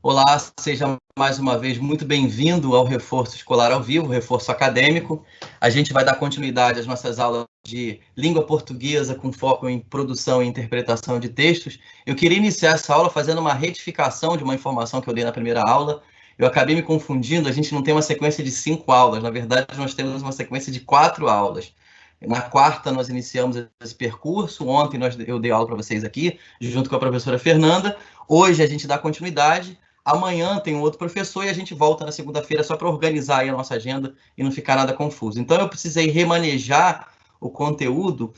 Olá, seja mais uma vez muito bem-vindo ao Reforço Escolar ao Vivo, Reforço Acadêmico. A gente vai dar continuidade às nossas aulas de língua portuguesa com foco em produção e interpretação de textos. Eu queria iniciar essa aula fazendo uma retificação de uma informação que eu dei na primeira aula. Eu acabei me confundindo, a gente não tem uma sequência de 5 aulas, na verdade nós temos uma sequência de 4 aulas. Na quarta nós iniciamos esse percurso, ontem eu dei aula para vocês aqui, junto com a professora Fernanda. Hoje a gente dá continuidade. Amanhã tem um outro professor e a gente volta na segunda-feira só para organizar aí a nossa agenda e não ficar nada confuso. Então, eu precisei remanejar o conteúdo.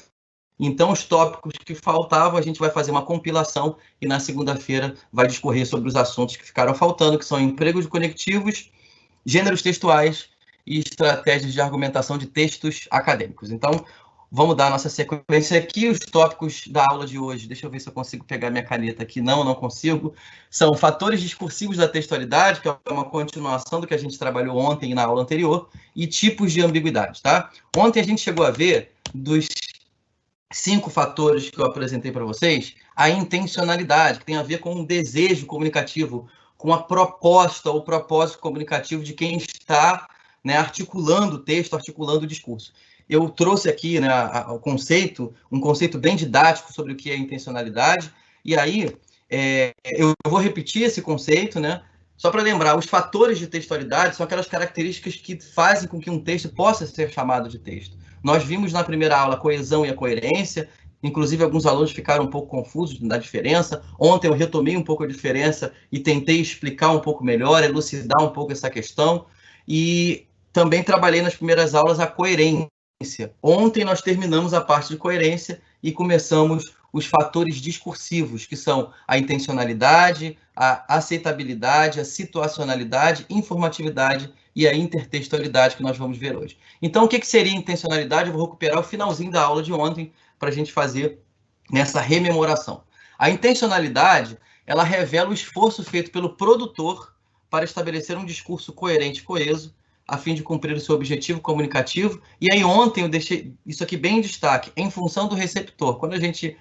Então, os tópicos que faltavam, a gente vai fazer uma compilação e na segunda-feira vai discorrer sobre os assuntos que ficaram faltando, que são empregos conectivos, gêneros textuais e estratégias de argumentação de textos acadêmicos. Então, vamos dar a nossa sequência aqui. Os tópicos da aula de hoje, deixa eu ver se eu consigo pegar minha caneta aqui. Não consigo. São fatores discursivos da textualidade, que é uma continuação do que a gente trabalhou ontem na aula anterior, e tipos de ambiguidade, tá? Ontem a gente chegou a ver, dos 5 fatores que eu apresentei para vocês, a intencionalidade, que tem a ver com um desejo comunicativo, com a proposta ou propósito comunicativo de quem está, né, articulando o texto, articulando o discurso. Eu trouxe aqui, né, o conceito, um conceito bem didático sobre o que é intencionalidade, e aí eu vou repetir esse conceito, né, só para lembrar, os fatores de textualidade são aquelas características que fazem com que um texto possa ser chamado de texto. Nós vimos na primeira aula a coesão e a coerência, inclusive alguns alunos ficaram um pouco confusos da diferença. Ontem eu retomei um pouco a diferença e tentei explicar um pouco melhor, elucidar um pouco essa questão. E também trabalhei nas primeiras aulas a coerência. Ontem nós terminamos a parte de coerência e começamos os fatores discursivos, que são a intencionalidade, a aceitabilidade, a situacionalidade, informatividade e a intertextualidade que nós vamos ver hoje. Então, o que seria intencionalidade? Eu vou recuperar o finalzinho da aula de ontem para a gente fazer nessa rememoração. A intencionalidade, ela revela o esforço feito pelo produtor para estabelecer um discurso coerente e coeso, a fim de cumprir o seu objetivo comunicativo. E aí ontem eu deixei isso aqui bem em destaque, em função do receptor. Quando a gente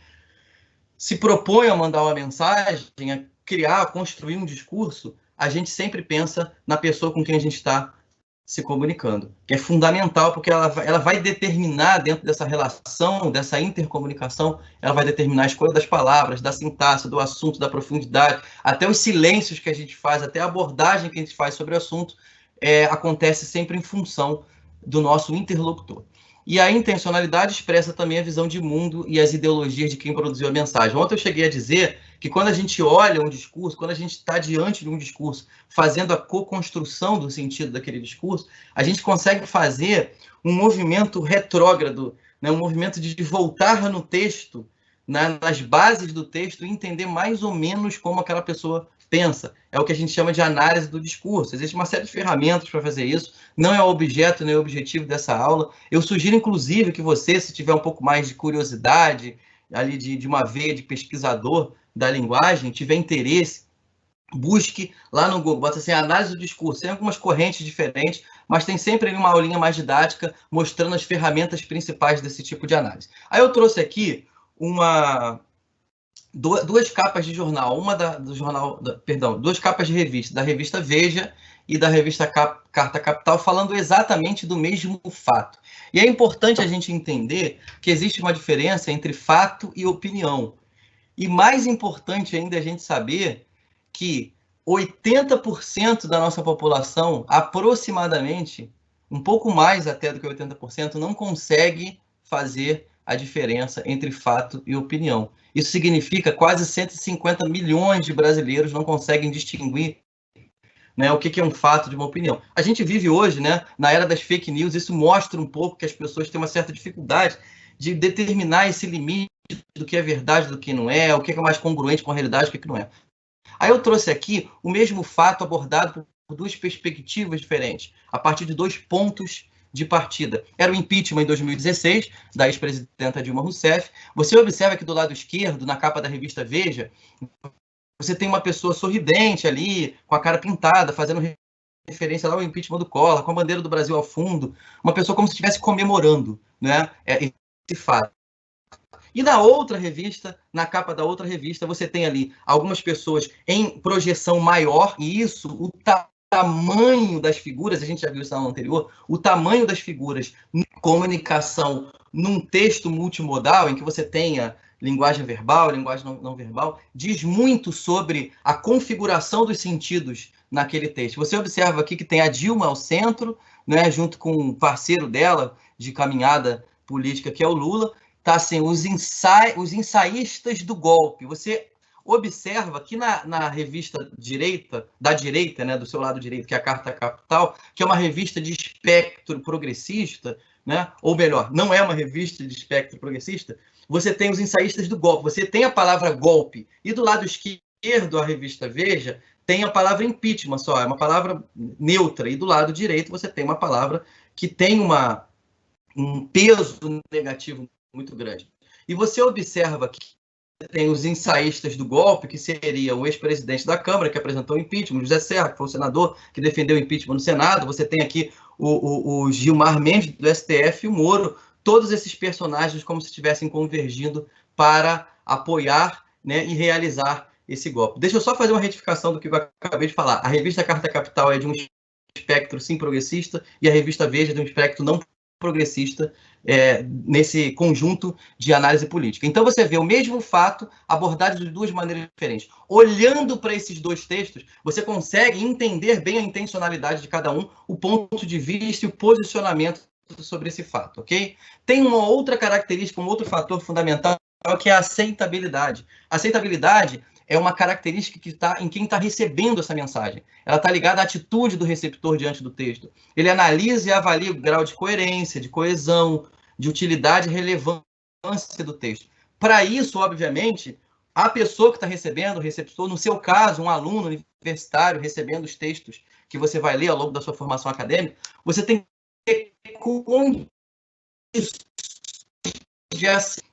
se propõe a mandar uma mensagem, a criar, a construir um discurso, a gente sempre pensa na pessoa com quem a gente está se comunicando, que é fundamental, porque ela vai determinar, dentro dessa relação, dessa intercomunicação, ela vai determinar a escolha das palavras, da sintaxe, do assunto, da profundidade, até os silêncios que a gente faz, até a abordagem que a gente faz sobre o assunto, acontece sempre em função do nosso interlocutor. E a intencionalidade expressa também a visão de mundo e as ideologias de quem produziu a mensagem. Ontem eu cheguei a dizer que quando a gente olha um discurso, quando a gente está diante de um discurso, fazendo a co-construção do sentido daquele discurso, a gente consegue fazer um movimento retrógrado, né, um movimento de voltar no texto, nas bases do texto, e entender mais ou menos como aquela pessoa pensa. É o que a gente chama de análise do discurso. Existe uma série de ferramentas para fazer isso. Não é o objeto nem o objetivo dessa aula. Eu sugiro, inclusive, que você, se tiver um pouco mais de curiosidade, ali de uma veia de pesquisador da linguagem, tiver interesse, busque lá no Google, bota assim, análise do discurso. Tem algumas correntes diferentes, mas tem sempre uma aulinha mais didática mostrando as ferramentas principais desse tipo de análise. Aí eu trouxe aqui duas capas de jornal, duas capas de revista, da revista Veja e da revista Carta Capital, falando exatamente do mesmo fato. E é importante a gente entender que existe uma diferença entre fato e opinião. E mais importante ainda é a gente saber que 80% da nossa população, aproximadamente, um pouco mais até do que 80%, não consegue fazer a diferença entre fato e opinião. Isso significa quase 150 milhões de brasileiros não conseguem distinguir, né, o que é um fato de uma opinião. A gente vive hoje, né, na era das fake news, isso mostra um pouco que as pessoas têm uma certa dificuldade de determinar esse limite do que é verdade, do que não é, o que é mais congruente com a realidade, o que não é. Aí eu trouxe aqui o mesmo fato abordado por duas perspectivas diferentes, a partir de 2 pontos de partida. Era o impeachment em 2016, da ex-presidenta Dilma Rousseff. Você observa que do lado esquerdo, na capa da revista Veja, você tem uma pessoa sorridente ali, com a cara pintada, fazendo referência lá ao impeachment do Collor, com a bandeira do Brasil ao fundo, uma pessoa como se estivesse comemorando, né, esse fato. E na outra revista, na capa da outra revista, você tem ali algumas pessoas em projeção maior, e isso, o tamanho das figuras, a gente já viu isso na aula anterior, o tamanho das figuras, comunicação num texto multimodal, em que você tenha linguagem verbal, linguagem não verbal, diz muito sobre a configuração dos sentidos naquele texto. Você observa aqui que tem a Dilma ao centro, né, junto com um parceiro dela de caminhada política, que é o Lula, tá assim, os ensaístas do golpe. Você observa que na revista da direita, né, do seu lado direito, que é a Carta Capital, que é uma revista de espectro progressista, né, ou melhor, não é uma revista de espectro progressista, você tem os ensaístas do golpe, você tem a palavra golpe, e do lado esquerdo, a revista Veja, tem a palavra impeachment só, é uma palavra neutra, e do lado direito você tem uma palavra que tem um peso negativo muito grande. E você observa que tem os ensaístas do golpe, que seria o ex-presidente da Câmara, que apresentou o impeachment, José Serra, que foi o senador que defendeu o impeachment no Senado, você tem aqui o Gilmar Mendes, do STF, e o Moro, todos esses personagens como se estivessem convergindo para apoiar, né, e realizar esse golpe. Deixa eu só fazer uma retificação do que eu acabei de falar. A revista Carta Capital é de um espectro sim progressista e a revista Veja é de um espectro não progressista, nesse conjunto de análise política. Então você vê o mesmo fato abordado de duas maneiras diferentes. Olhando para esses dois textos, você consegue entender bem a intencionalidade de cada um, o ponto de vista e o posicionamento sobre esse fato, ok? Tem uma outra característica, um outro fator fundamental, que é a aceitabilidade. A aceitabilidade é uma característica que está em quem está recebendo essa mensagem. Ela está ligada à atitude do receptor diante do texto. Ele analisa e avalia o grau de coerência, de coesão, de utilidade e relevância do texto. Para isso, obviamente, a pessoa que está recebendo, o receptor, no seu caso, um aluno universitário recebendo os textos que você vai ler ao longo da sua formação acadêmica, você tem que ter condições de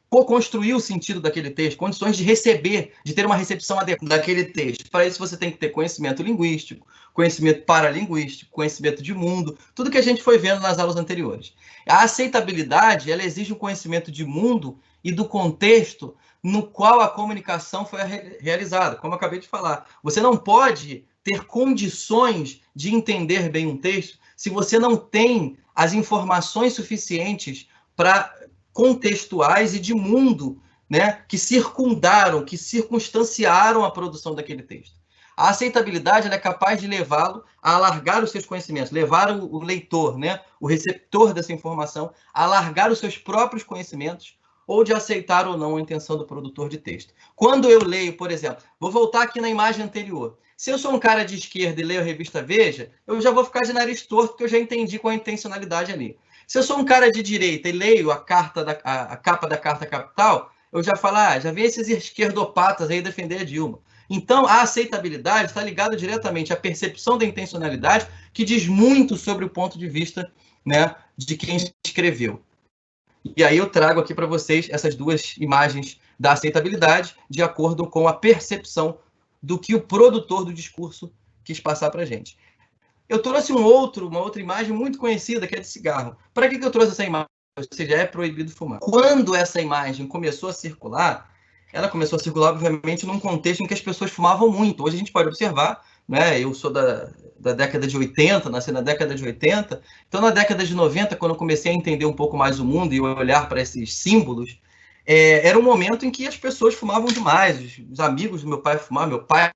co-construir o sentido daquele texto, condições de receber, de ter uma recepção adequada daquele texto. Para isso, você tem que ter conhecimento linguístico, conhecimento paralinguístico, conhecimento de mundo, tudo que a gente foi vendo nas aulas anteriores. A aceitabilidade, ela exige um conhecimento de mundo e do contexto no qual a comunicação foi realizada, como eu acabei de falar. Você não pode ter condições de entender bem um texto se você não tem as informações suficientes para contextuais e de mundo, né, que circundaram, que circunstanciaram a produção daquele texto. A aceitabilidade ela é capaz de levá-lo a alargar os seus conhecimentos, levar o leitor, né, o receptor dessa informação, a alargar os seus próprios conhecimentos ou de aceitar ou não a intenção do produtor de texto. Quando eu leio, por exemplo, vou voltar aqui na imagem anterior. Se eu sou um cara de esquerda e leio a revista Veja, eu já vou ficar de nariz torto, porque eu já entendi qual é a intencionalidade ali. Se eu sou um cara de direita e leio a capa da Carta Capital, eu já falo, já vi esses esquerdopatas aí defender a Dilma. Então, a aceitabilidade está ligada diretamente à percepção da intencionalidade, que diz muito sobre o ponto de vista, né, de quem escreveu. E aí eu trago aqui para vocês essas duas imagens da aceitabilidade, de acordo com a percepção do que o produtor do discurso quis passar para a gente. Eu trouxe uma outra imagem muito conhecida, que é de cigarro. Para que eu trouxe essa imagem? Ou seja, é proibido fumar. Quando essa imagem começou a circular, ela começou a circular, obviamente, num contexto em que as pessoas fumavam muito. Hoje a gente pode observar, né? Eu sou da década de 80, nasci na década de 80. Então, na década de 90, quando eu comecei a entender um pouco mais o mundo e olhar para esses símbolos, era um momento em que as pessoas fumavam demais. Os amigos do meu pai fumavam, meu pai,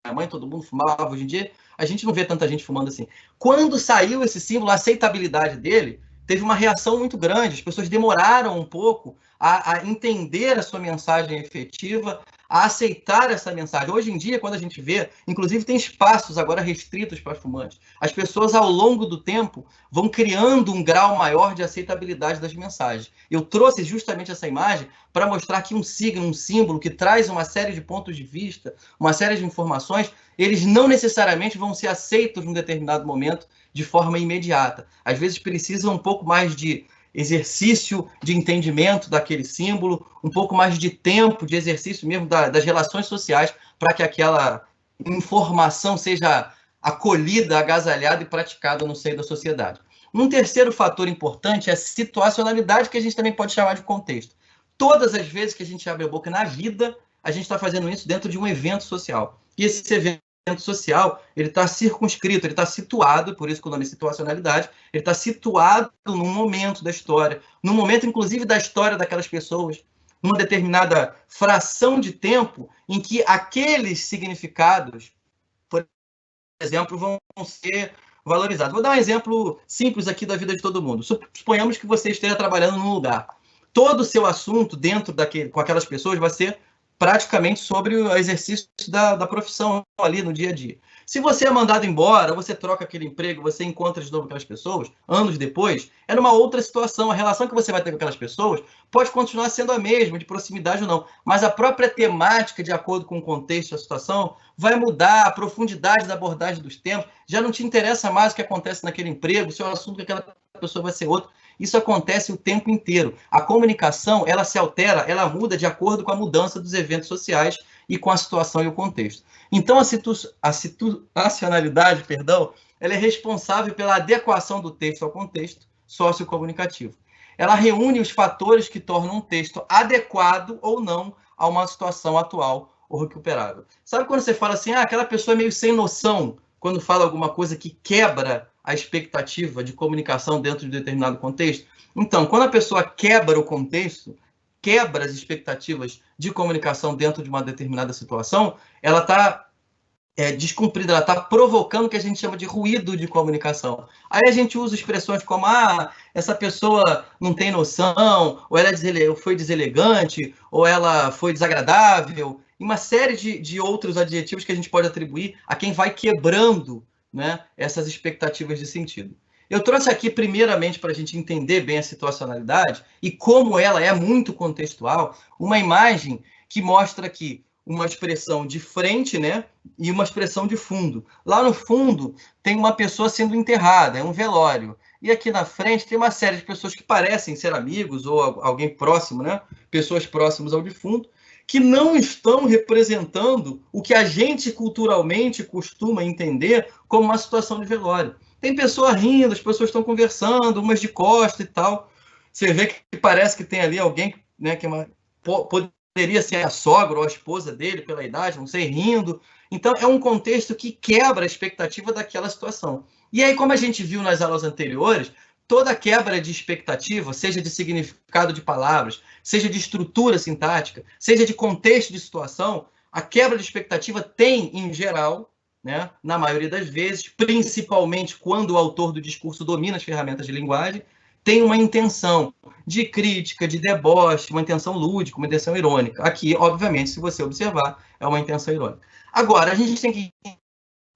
minha mãe, todo mundo fumava. Hoje em dia, a gente não vê tanta gente fumando assim. Quando saiu esse símbolo, a aceitabilidade dele teve uma reação muito grande. As pessoas demoraram um pouco a entender a sua mensagem efetiva, a aceitar essa mensagem. Hoje em dia, quando a gente vê, inclusive tem espaços agora restritos para fumantes. As pessoas, ao longo do tempo, vão criando um grau maior de aceitabilidade das mensagens. Eu trouxe justamente essa imagem para mostrar que um signo, um símbolo que traz uma série de pontos de vista, uma série de informações, eles não necessariamente vão ser aceitos num determinado momento de forma imediata. Às vezes precisa um pouco mais de exercício de entendimento daquele símbolo, um pouco mais de tempo de exercício mesmo das relações sociais para que aquela informação seja acolhida, agasalhada e praticada no seio da sociedade. Um terceiro fator importante é a situacionalidade, que a gente também pode chamar de contexto. todas as vezes que a gente abre a boca na vida, a gente está fazendo isso dentro de um evento social. E esse evento social, ele está circunscrito, ele está situado, por isso que o nome é situacionalidade, ele está situado num momento da história, num momento, inclusive, da história daquelas pessoas, numa determinada fração de tempo em que aqueles significados, por exemplo, vão ser valorizados. Vou dar um exemplo simples aqui da vida de todo mundo. Suponhamos que você esteja trabalhando num lugar. Todo o seu assunto dentro com aquelas pessoas vai ser praticamente sobre o exercício da profissão ali no dia a dia. Se você é mandado embora, você troca aquele emprego, você encontra de novo aquelas pessoas, anos depois, é numa outra situação. A relação que você vai ter com aquelas pessoas pode continuar sendo a mesma, de proximidade ou não, mas a própria temática, de acordo com o contexto, a situação, vai mudar, a profundidade da abordagem dos temas, já não te interessa mais o que acontece naquele emprego, se o assunto que aquela pessoa vai ser outro. Isso acontece o tempo inteiro. A comunicação, ela se altera, ela muda de acordo com a mudança dos eventos sociais e com a situação e o contexto. Então, a situacionalidade, ela é responsável pela adequação do texto ao contexto sociocomunicativo. Ela reúne os fatores que tornam um texto adequado ou não a uma situação atual ou recuperável. Sabe quando você fala assim, aquela pessoa é meio sem noção quando fala alguma coisa que quebra a expectativa de comunicação dentro de um determinado contexto? Então, quando a pessoa quebra o contexto, quebra as expectativas de comunicação dentro de uma determinada situação, ela está descumprida, ela está provocando o que a gente chama de ruído de comunicação. Aí a gente usa expressões como, essa pessoa não tem noção, ou ela foi deselegante, ou ela foi desagradável, e uma série de outros adjetivos que a gente pode atribuir a quem vai quebrando, né, essas expectativas de sentido. Eu trouxe aqui, primeiramente, para a gente entender bem a situacionalidade e como ela é muito contextual, uma imagem que mostra aqui uma expressão de frente, né, e uma expressão de fundo. Lá no fundo tem uma pessoa sendo enterrada, é um velório. E aqui na frente tem uma série de pessoas que parecem ser amigos ou alguém próximo, né, pessoas próximas ao defunto, que não estão representando o que a gente culturalmente costuma entender como uma situação de velório. Tem pessoa rindo, as pessoas estão conversando, umas de costas e tal. Você vê que parece que tem ali alguém, né, que poderia ser a sogra ou a esposa dele, pela idade, não sei, rindo. Então, é um contexto que quebra a expectativa daquela situação. E aí, como a gente viu nas aulas anteriores, toda quebra de expectativa, seja de significado de palavras, seja de estrutura sintática, seja de contexto de situação, a quebra de expectativa tem, em geral, né, na maioria das vezes, principalmente quando o autor do discurso domina as ferramentas de linguagem, tem uma intenção de crítica, de deboche, uma intenção lúdica, uma intenção irônica. Aqui, obviamente, se você observar, é uma intenção irônica. Agora, a gente tem que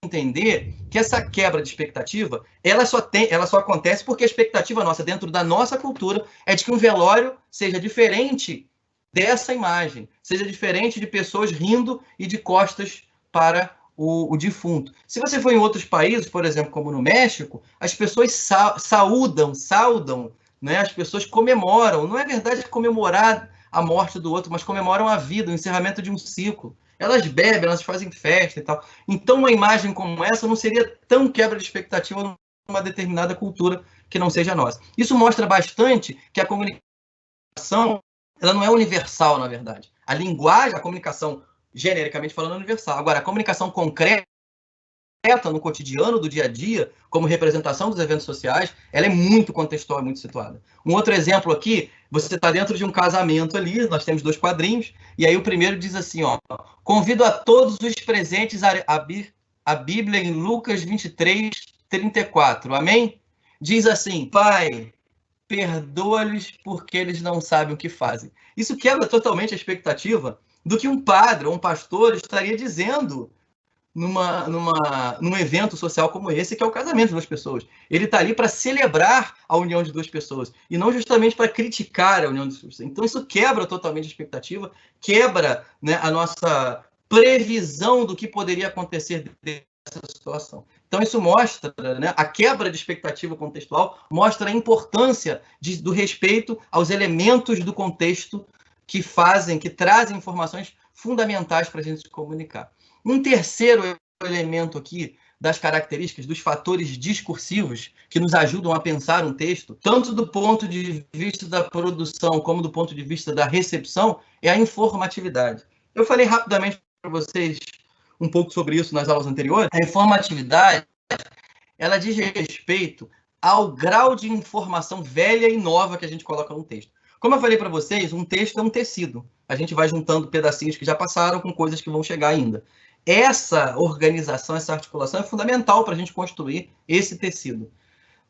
entender que essa quebra de expectativa, ela só acontece porque a expectativa nossa, dentro da nossa cultura, é de que um velório seja diferente dessa imagem, seja diferente de pessoas rindo e de costas para o defunto. Se você for em outros países, por exemplo, como no México, as pessoas saudam, né? As pessoas comemoram. Não é verdade comemorar a morte do outro, mas comemoram a vida, o encerramento de um ciclo. Elas bebem, elas fazem festa e tal. Então, uma imagem como essa não seria tão quebra de expectativa numa determinada cultura que não seja nossa. Isso mostra bastante que a comunicação, ela não é universal, na verdade. A linguagem, a comunicação, genericamente falando, é universal. Agora, a comunicação concreta no cotidiano do dia a dia, como representação dos eventos sociais, ela é muito contextual e muito situada. Um outro exemplo aqui, você está dentro de um casamento ali, nós temos 2 quadrinhos, e aí o primeiro diz assim, convido a todos os presentes a abrir a Bíblia em Lucas 23, 34, amém? Diz assim, Pai, perdoa-lhes porque eles não sabem o que fazem. Isso quebra totalmente a expectativa do que um padre ou um pastor estaria dizendo num evento social como esse, que é o casamento de 2 pessoas. Ele está ali para celebrar a união de 2 pessoas, e não justamente para criticar a união de 2 pessoas. Então, isso quebra totalmente a expectativa, quebra, né, a nossa previsão do que poderia acontecer nessa situação. Então, isso mostra, né, a quebra de expectativa contextual, mostra a importância do respeito aos elementos do contexto que trazem informações fundamentais para a gente se comunicar. Um terceiro elemento aqui das características, dos fatores discursivos que nos ajudam a pensar um texto, tanto do ponto de vista da produção como do ponto de vista da recepção, é a informatividade. Eu falei rapidamente para vocês um pouco sobre isso nas aulas anteriores. A informatividade, ela diz respeito ao grau de informação velha e nova que a gente coloca no texto. Como eu falei para vocês, um texto é um tecido. A gente vai juntando pedacinhos que já passaram com coisas que vão chegar ainda. Essa organização, essa articulação é fundamental para a gente construir esse tecido.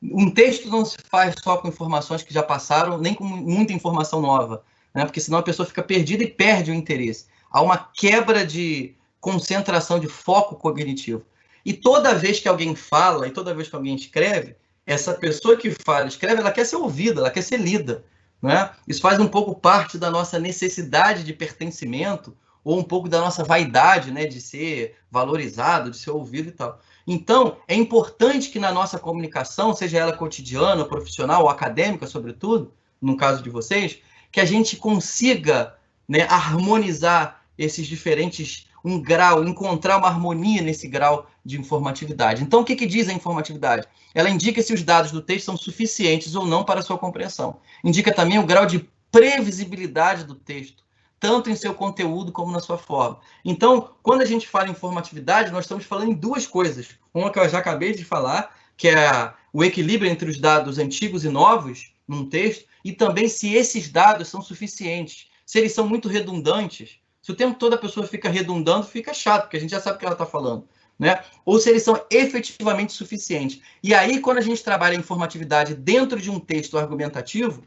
Um texto não se faz só com informações que já passaram, nem com muita informação nova, né? Porque senão a pessoa fica perdida e perde o interesse. Há uma quebra de concentração, de foco cognitivo. E toda vez que alguém fala, e toda vez que alguém escreve, essa pessoa que fala, escreve, ela quer ser ouvida, ela quer ser lida, né? Isso faz um pouco parte da nossa necessidade de pertencimento, ou um pouco da nossa vaidade, né, de ser valorizado, de ser ouvido e tal. Então, é importante que na nossa comunicação, seja ela cotidiana, profissional ou acadêmica, sobretudo, no caso de vocês, que a gente consiga, né, harmonizar esses diferentes, um grau, encontrar uma harmonia nesse grau de informatividade. Então, o que diz a informatividade? Ela indica se os dados do texto são suficientes ou não para a sua compreensão. Indica também o grau de previsibilidade do texto, tanto em seu conteúdo como na sua forma. Então, quando a gente fala em informatividade, nós estamos falando em duas coisas. Uma que eu já acabei de falar, que é o equilíbrio entre os dados antigos e novos num texto, e também se esses dados são suficientes, se eles são muito redundantes. Se o tempo todo a pessoa fica redundando, fica chato, porque a gente já sabe o que ela está falando, né? Ou se eles são efetivamente suficientes. E aí, quando a gente trabalha a informatividade dentro de um texto argumentativo,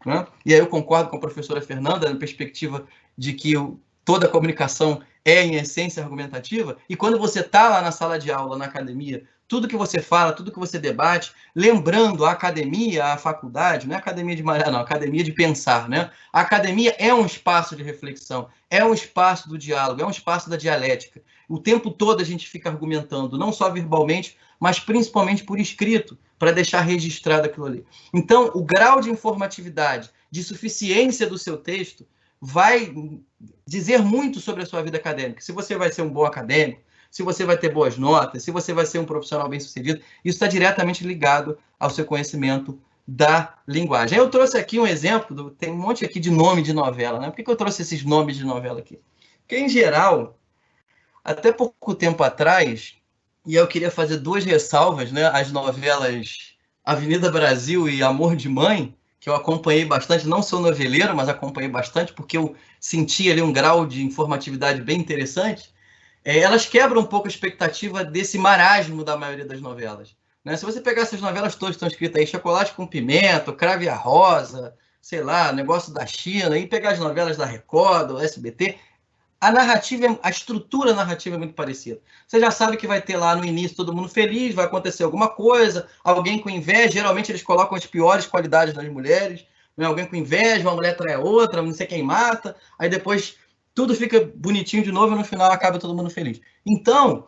né? E aí eu concordo com a professora Fernanda na perspectiva de que toda a comunicação é, em essência, argumentativa, e quando você está lá na sala de aula, na academia, tudo que você fala, tudo que você debate, lembrando a academia, a faculdade, não é academia de malhar, não, academia de pensar, né? A academia é um espaço de reflexão, é um espaço do diálogo, é um espaço da dialética. O tempo todo a gente fica argumentando, não só verbalmente, mas principalmente por escrito, para deixar registrado aquilo ali. Então, o grau de informatividade, de suficiência do seu texto, vai dizer muito sobre a sua vida acadêmica. Se você vai ser um bom acadêmico, se você vai ter boas notas, se você vai ser um profissional bem-sucedido, isso está diretamente ligado ao seu conhecimento da linguagem. Eu trouxe aqui um exemplo, tem um monte aqui de nome de novela, né? Por que eu trouxe esses nomes de novela aqui? Porque, em geral, até pouco tempo atrás, e eu queria fazer duas ressalvas, né? As novelas Avenida Brasil e Amor de Mãe, que eu acompanhei bastante, não sou noveleiro, mas acompanhei bastante, porque eu senti ali um grau de informatividade bem interessante. Elas quebram um pouco a expectativa desse marasmo da maioria das novelas, né? Se você pegar essas novelas todas que estão escritas aí, Chocolate com Pimenta, Cravo e a Rosa, sei lá, Negócio da China, e pegar as novelas da Record, do SBT, a narrativa, a estrutura narrativa é muito parecida. Você já sabe que vai ter lá no início todo mundo feliz, vai acontecer alguma coisa, alguém com inveja, geralmente eles colocam as piores qualidades das mulheres, né? Alguém com inveja, uma mulher trai a outra, não sei quem mata, aí depois tudo fica bonitinho de novo e no final acaba todo mundo feliz. Então,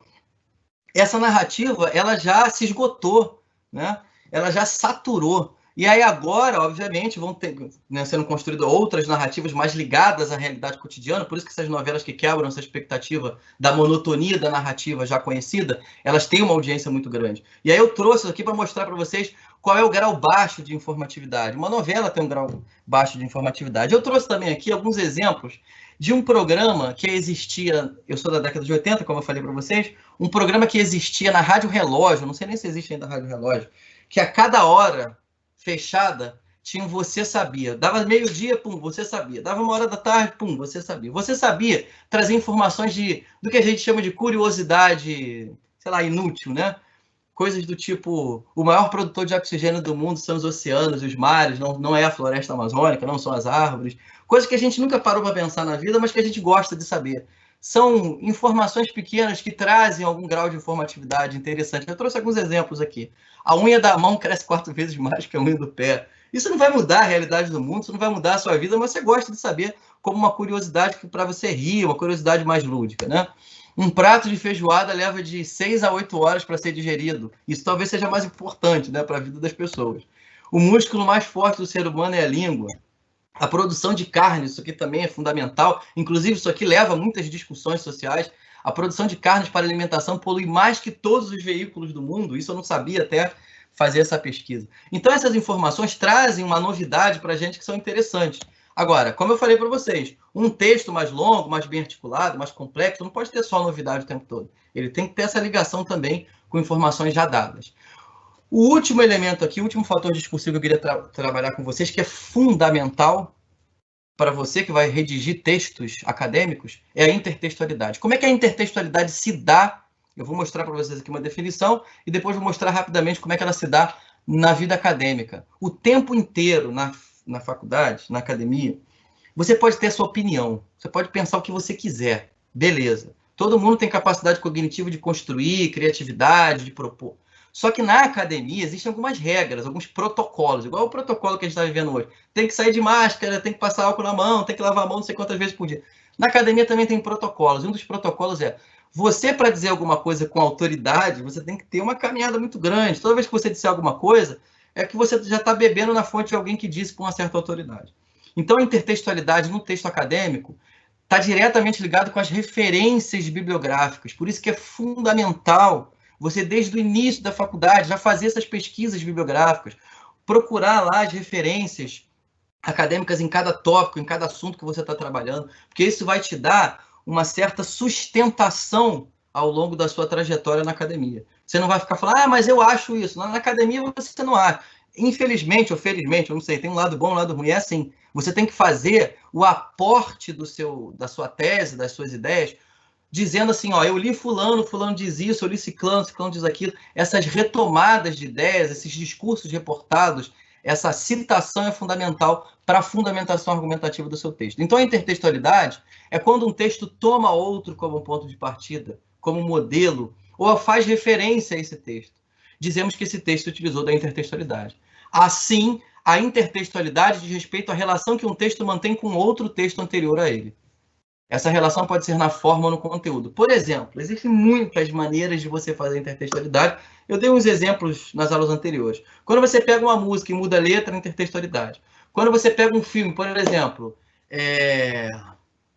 essa narrativa, ela já se esgotou, né? Ela já saturou. E aí agora, obviamente, vão ter, né, sendo construídas outras narrativas mais ligadas à realidade cotidiana, por isso que essas novelas que quebram essa expectativa da monotonia da narrativa já conhecida, elas têm uma audiência muito grande. E aí eu trouxe isso aqui para mostrar para vocês qual é o grau baixo de informatividade. Uma novela tem um grau baixo de informatividade. Eu trouxe também aqui alguns exemplos de um programa que existia, eu sou da década de 80, como eu falei para vocês, um programa que existia na Rádio Relógio, não sei nem se existe ainda a Rádio Relógio, que a cada hora fechada tinha um Você Sabia. Dava meio-dia, pum, Você Sabia. Dava 1h da tarde, pum, Você Sabia. Você Sabia trazer informações do que a gente chama de curiosidade, sei lá, inútil, né? Coisas do tipo, o maior produtor de oxigênio do mundo são os oceanos, os mares, não é a floresta amazônica, não são as árvores. Coisas que a gente nunca parou para pensar na vida, mas que a gente gosta de saber. São informações pequenas que trazem algum grau de informatividade interessante. Eu trouxe alguns exemplos aqui. A unha da mão cresce 4 vezes mais que a unha do pé. Isso não vai mudar a realidade do mundo, isso não vai mudar a sua vida, mas você gosta de saber como uma curiosidade para você rir, uma curiosidade mais lúdica, né? Um prato de feijoada leva de 6 a 8 horas para ser digerido. Isso talvez seja mais importante, né, para a vida das pessoas. O músculo mais forte do ser humano é a língua. A produção de carne, isso aqui também é fundamental. Inclusive, isso aqui leva a muitas discussões sociais. a produção de carnes para alimentação polui mais que todos os veículos do mundo. Isso eu não sabia até fazer essa pesquisa. Então, essas informações trazem uma novidade para a gente que são interessantes. Agora, como eu falei para vocês, um texto mais longo, mais bem articulado, mais complexo, não pode ter só novidade o tempo todo. Ele tem que ter essa ligação também com informações já dadas. O último elemento aqui, o último fator discursivo que eu queria trabalhar com vocês, que é fundamental para você que vai redigir textos acadêmicos, é a intertextualidade. Como é que a intertextualidade se dá? Eu vou mostrar para vocês aqui uma definição e depois vou mostrar rapidamente como é que ela se dá na vida acadêmica. O tempo inteiro na faculdade, na academia, você pode ter a sua opinião, você pode pensar o que você quiser, beleza. Todo mundo tem capacidade cognitiva de construir, criatividade, de propor. Só que na academia existem algumas regras, alguns protocolos, igual o protocolo que a gente está vivendo hoje. Tem que sair de máscara, tem que passar álcool na mão, tem que lavar a mão não sei quantas vezes por dia. Na academia também tem protocolos. Um dos protocolos é, você para dizer alguma coisa com autoridade, você tem que ter uma caminhada muito grande. Toda vez que você disser alguma coisa, é que você já está bebendo na fonte de alguém que disse com uma certa autoridade. Então, a intertextualidade no texto acadêmico está diretamente ligado com as referências bibliográficas. Por isso que é fundamental você, desde o início da faculdade, já fazer essas pesquisas bibliográficas, procurar lá as referências acadêmicas em cada tópico, em cada assunto que você está trabalhando, porque isso vai te dar uma certa sustentação ao longo da sua trajetória na academia. Você não vai ficar falando, mas eu acho isso. Na academia você não acha. Infelizmente ou felizmente, eu não sei, tem um lado bom e um lado ruim, é assim. Você tem que fazer o aporte da sua tese, das suas ideias, dizendo assim, eu li fulano diz isso, eu li ciclano diz aquilo. Essas retomadas de ideias, esses discursos reportados, essa citação é fundamental para a fundamentação argumentativa do seu texto. Então, a intertextualidade é quando um texto toma outro como ponto de partida, como modelo, ou faz referência a esse texto. Dizemos que esse texto utilizou da intertextualidade. Assim, a intertextualidade diz respeito à relação que um texto mantém com outro texto anterior a ele. Essa relação pode ser na forma ou no conteúdo. Por exemplo, existem muitas maneiras de você fazer intertextualidade. Eu dei uns exemplos nas aulas anteriores. Quando você pega uma música e muda a letra, intertextualidade. Quando você pega um filme, por exemplo,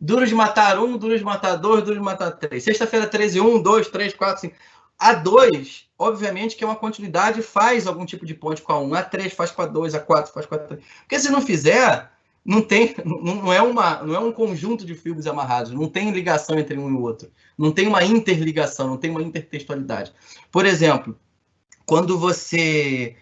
Duro de Matar 1, Duro de Matar 2, Duro de Matar 3. Sexta-feira 13, 1, 2, 3, 4, 5. A 2, obviamente, que é uma continuidade, faz algum tipo de ponte com a 1. A 3 faz com a 2, a 4 faz com a 3. Porque se não fizer, não é um conjunto de filmes amarrados, não tem ligação entre um e o outro, não tem uma interligação, não tem uma intertextualidade. Por exemplo, quando você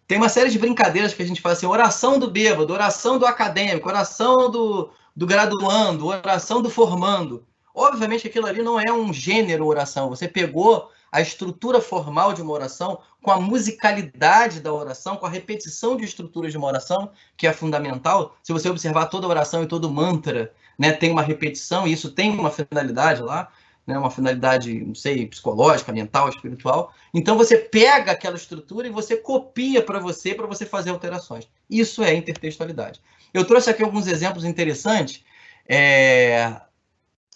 tem uma série de brincadeiras que a gente faz assim, oração do bêbado, oração do acadêmico, oração do graduando, oração do formando. Obviamente aquilo ali não é um gênero oração, você pegou a estrutura formal de uma oração, com a musicalidade da oração, com a repetição de estruturas de uma oração, que é fundamental. Se você observar toda oração e todo mantra, né, tem uma repetição, e isso tem uma finalidade lá, né, uma finalidade, não sei, psicológica, mental, espiritual. Então você pega aquela estrutura e você copia para você fazer alterações. Isso é intertextualidade. Eu trouxe aqui alguns exemplos interessantes.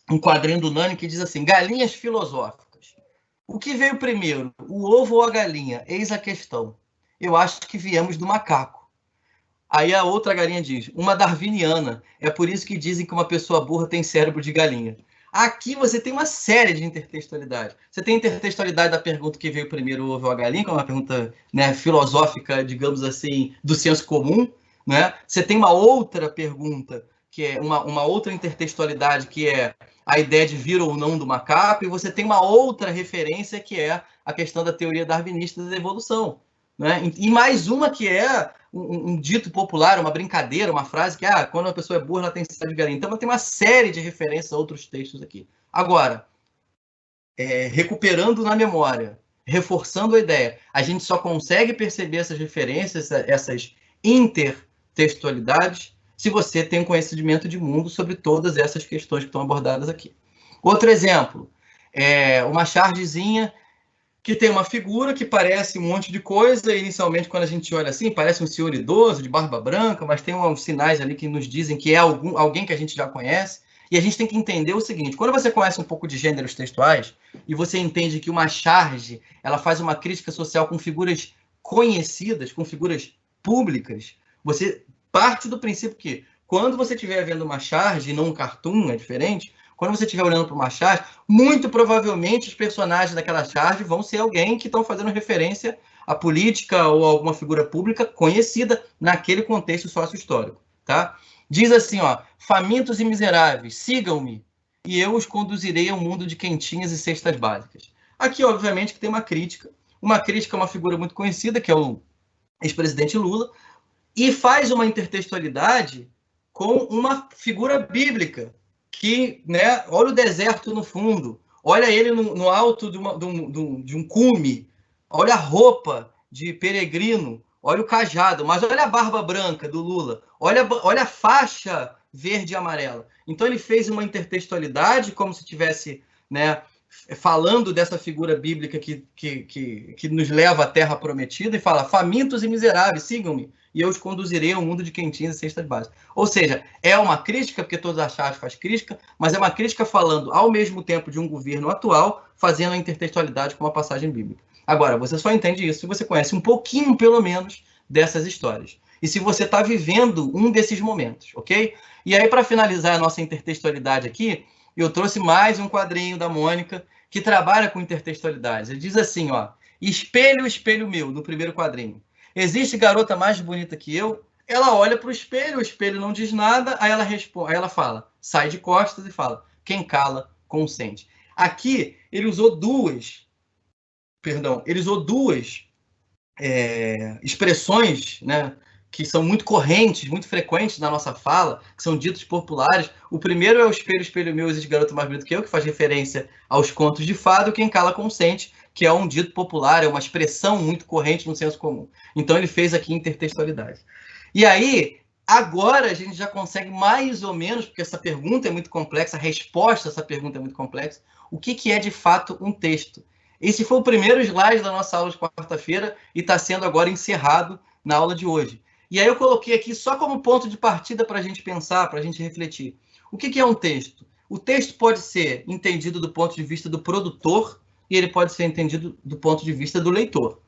Um quadrinho do Nani que diz assim, galinhas filosóficas. O que veio primeiro, o ovo ou a galinha? Eis a questão. Eu acho que viemos do macaco. Aí a outra galinha diz, uma darwiniana. É por isso que dizem que uma pessoa burra tem cérebro de galinha. Aqui você tem uma série de intertextualidade. Você tem a intertextualidade da pergunta que veio primeiro, o ovo ou a galinha, que é uma pergunta, né, filosófica, digamos assim, do senso comum. Né? Você tem uma outra pergunta, que é uma outra intertextualidade, que é a ideia de vir ou não do macaco, e você tem uma outra referência, que é a questão da teoria darwinista da evolução. Né? E mais uma que é um dito popular, uma brincadeira, uma frase que, quando uma pessoa é burra, ela tem cérebro de galinha. Então, tem uma série de referências a outros textos aqui. Agora, recuperando na memória, reforçando a ideia, a gente só consegue perceber essas referências, essas intertextualidades, se você tem um conhecimento de mundo sobre todas essas questões que estão abordadas aqui. Outro exemplo, uma chargezinha que tem uma figura que parece um monte de coisa, e inicialmente, quando a gente olha assim, parece um senhor idoso, de barba branca, mas tem uns sinais ali que nos dizem que é alguém que a gente já conhece, e a gente tem que entender o seguinte, quando você conhece um pouco de gêneros textuais, e você entende que uma charge, ela faz uma crítica social com figuras conhecidas, com figuras públicas, você parte do princípio que, quando você estiver vendo uma charge e não um cartoon, é diferente, Quando você estiver olhando para uma charge, muito provavelmente os personagens daquela charge vão ser alguém que estão fazendo referência à política ou a alguma figura pública conhecida naquele contexto sócio-histórico, tá? Diz assim, ó, famintos e miseráveis, sigam-me e eu os conduzirei ao mundo de quentinhas e cestas básicas. Aqui, obviamente, que tem uma crítica a uma figura muito conhecida, que é o ex-presidente Lula, e faz uma intertextualidade com uma figura bíblica, que, né, olha o deserto no fundo, olha ele no alto de um cume, olha a roupa de peregrino, olha o cajado, mas olha a barba branca do Lula, olha a faixa verde e amarela. Então ele fez uma intertextualidade como se tivesse, né, falando dessa figura bíblica que nos leva à terra prometida e fala, famintos e miseráveis, sigam-me e eu os conduzirei ao mundo de quentinhas e cestas básicas. Ou seja, é uma crítica, porque todas as charges faz crítica, mas é uma crítica falando ao mesmo tempo de um governo atual, fazendo a intertextualidade com uma passagem bíblica. Agora, você só entende isso se você conhece um pouquinho, pelo menos, dessas histórias. E se você está vivendo um desses momentos, ok? E aí, para finalizar a nossa intertextualidade aqui, eu trouxe mais um quadrinho da Mônica que trabalha com intertextualidades. Ele diz assim, ó, espelho, espelho meu, no primeiro quadrinho. Existe garota mais bonita que eu? Ela olha para o espelho não diz nada, aí ela responde, aí ela fala, sai de costas e fala, quem cala, consente. Aqui, ele usou duas expressões, né, que são muito correntes, muito frequentes na nossa fala, que são ditos populares. O primeiro é o espelho, espelho meu, existe garoto mais bonito que eu, que faz referência aos contos de fado, quem cala consente, que é um dito popular, é uma expressão muito corrente no senso comum. Então ele fez aqui intertextualidade. E aí, agora a gente já consegue mais ou menos, porque essa pergunta é muito complexa, a resposta a essa pergunta é muito complexa, o que é de fato um texto? Esse foi o primeiro slide da nossa aula de quarta-feira e está sendo agora encerrado na aula de hoje. E aí eu coloquei aqui só como ponto de partida para a gente pensar, para a gente refletir. O que é um texto? O texto pode ser entendido do ponto de vista do produtor e ele pode ser entendido do ponto de vista do leitor.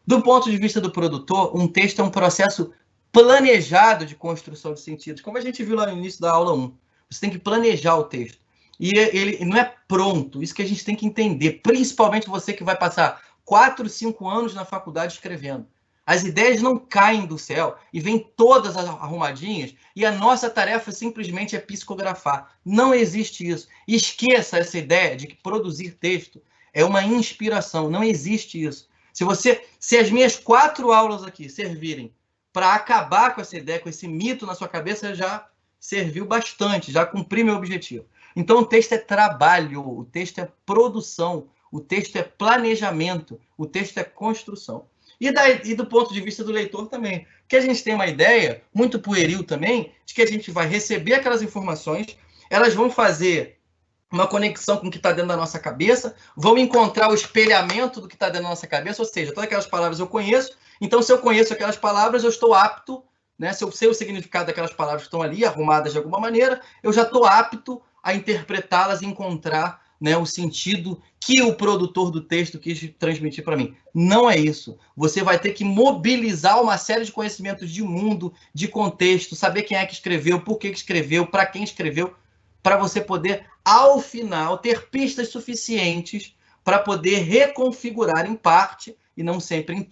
Do ponto de vista do produtor, um texto é um processo planejado de construção de sentidos, como a gente viu lá no início da aula 1. Você tem que planejar o texto. E ele não é pronto, isso que a gente tem que entender, principalmente você que vai passar 4, 5 anos na faculdade escrevendo. As ideias não caem do céu e vêm todas arrumadinhas e a nossa tarefa simplesmente é psicografar. Não existe isso. Esqueça essa ideia de que produzir texto é uma inspiração. Não existe isso. Se as minhas 4 aulas aqui servirem para acabar com essa ideia, com esse mito na sua cabeça, já serviu bastante, já cumpri meu objetivo. Então, o texto é trabalho, o texto é produção, o texto é planejamento, o texto é construção. E do ponto de vista do leitor também, que a gente tem uma ideia, muito pueril também, de que a gente vai receber aquelas informações, elas vão fazer uma conexão com o que está dentro da nossa cabeça, vão encontrar o espelhamento do que está dentro da nossa cabeça, ou seja, todas aquelas palavras eu conheço, então se eu conheço aquelas palavras, eu estou apto, né, se eu sei o significado daquelas palavras que estão ali, arrumadas de alguma maneira, eu já estou apto a interpretá-las e encontrar, né, o sentido que o produtor do texto quis transmitir para mim. Não é isso. Você vai ter que mobilizar uma série de conhecimentos de mundo, de contexto, saber quem é que escreveu, por que escreveu, para quem escreveu, para você poder, ao final, ter pistas suficientes para poder reconfigurar em parte, e não sempre no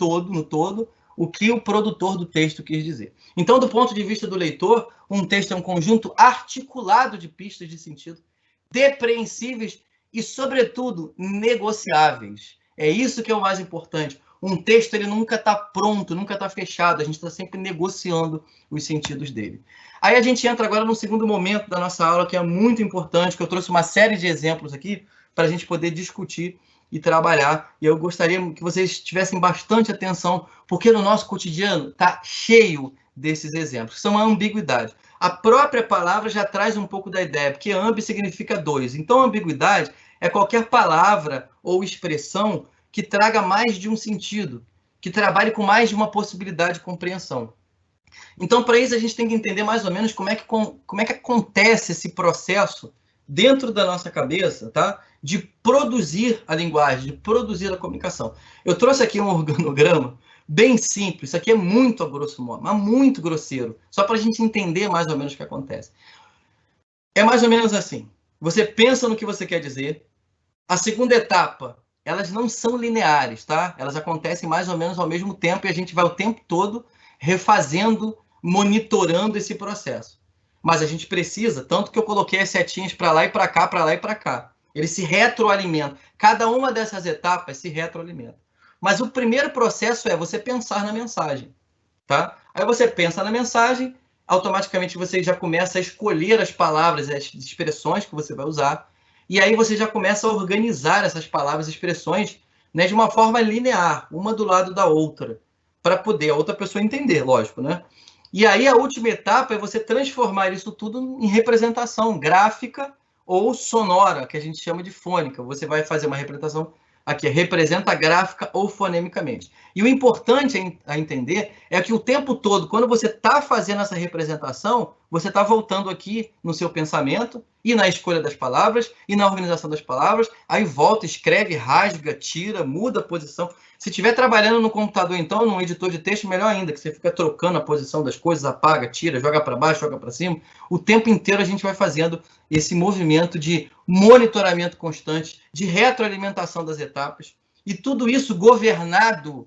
todo, o que o produtor do texto quis dizer. Então, do ponto de vista do leitor, um texto é um conjunto articulado de pistas de sentido, depreensíveis e, sobretudo, negociáveis. É isso que é o mais importante. Um texto ele nunca está pronto, nunca está fechado, a gente está sempre negociando os sentidos dele. Aí a gente entra agora no segundo momento da nossa aula, que é muito importante, que eu trouxe uma série de exemplos aqui para a gente poder discutir e trabalhar. E eu gostaria que vocês tivessem bastante atenção, porque no nosso cotidiano está cheio desses exemplos, que são a ambiguidade. A própria palavra já traz um pouco da ideia, porque ambi significa dois. Então, ambiguidade é qualquer palavra ou expressão que traga mais de um sentido, que trabalhe com mais de uma possibilidade de compreensão. Então, para isso, a gente tem que entender mais ou menos como é que acontece esse processo dentro da nossa cabeça, tá? De produzir a linguagem, de produzir a comunicação. Eu trouxe aqui um organograma bem simples, isso aqui é muito a grosso modo, mas muito grosseiro, só para a gente entender mais ou menos o que acontece. É mais ou menos assim. você pensa no que você quer dizer. A segunda etapa, elas não são lineares, tá? Elas acontecem mais ou menos ao mesmo tempo e a gente vai o tempo todo refazendo, monitorando esse processo. Mas a gente precisa, tanto que eu coloquei as setinhas para lá e para cá, para lá e para cá. Eles se retroalimentam. Cada uma dessas etapas se retroalimenta. Mas o primeiro processo é você pensar na mensagem, tá? Aí você pensa na mensagem, automaticamente você já começa a escolher as palavras, as expressões que você vai usar, e aí você já começa a organizar essas palavras e expressões, né, de uma forma linear, uma do lado da outra, para poder a outra pessoa entender, lógico, né? E aí a última etapa é você transformar isso tudo em representação gráfica ou sonora, que a gente chama de fônica. Você vai fazer uma representação aqui, representa gráfica ou fonemicamente. E o importante a entender é que o tempo todo, quando você está fazendo essa representação, você está voltando aqui no seu pensamento e na escolha das palavras e na organização das palavras, aí volta, escreve, rasga, tira, muda a posição. Se estiver trabalhando no computador, então, num editor de texto, melhor ainda, que você fica trocando a posição das coisas, apaga, tira, joga para baixo, joga para cima. O tempo inteiro a gente vai fazendo esse movimento de monitoramento constante, de retroalimentação das etapas, e tudo isso governado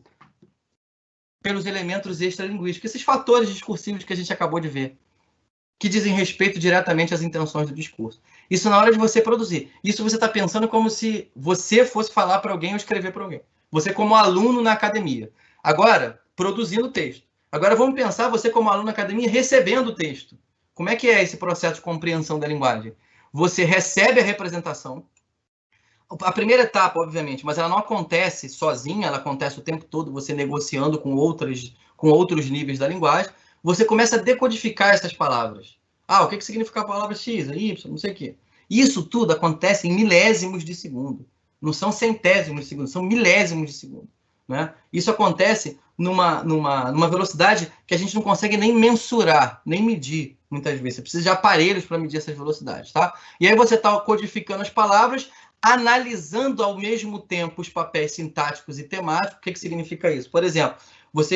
pelos elementos extralinguísticos, esses fatores discursivos que a gente acabou de ver, que dizem respeito diretamente às intenções do discurso. Isso na hora de você produzir. Isso você está pensando como se você fosse falar para alguém ou escrever para alguém. Você como aluno na academia. Agora, produzindo o texto. Agora vamos pensar você como aluno na academia recebendo o texto. Como é que é esse processo de compreensão da linguagem? Você recebe a representação. A primeira etapa, obviamente, mas ela não acontece sozinha, ela acontece o tempo todo, você negociando com outros níveis da linguagem. Você começa a decodificar essas palavras. Ah, o que significa a palavra X, Y, não sei o quê. Isso tudo acontece em milésimos de segundo. Não são centésimos de segundo, são milésimos de segundo. Né? Isso acontece numa velocidade que a gente não consegue nem mensurar, nem medir, muitas vezes. Você precisa de aparelhos para medir essas velocidades. Tá? E aí você está codificando as palavras, analisando ao mesmo tempo os papéis sintáticos e temáticos. O que significa isso? Por exemplo,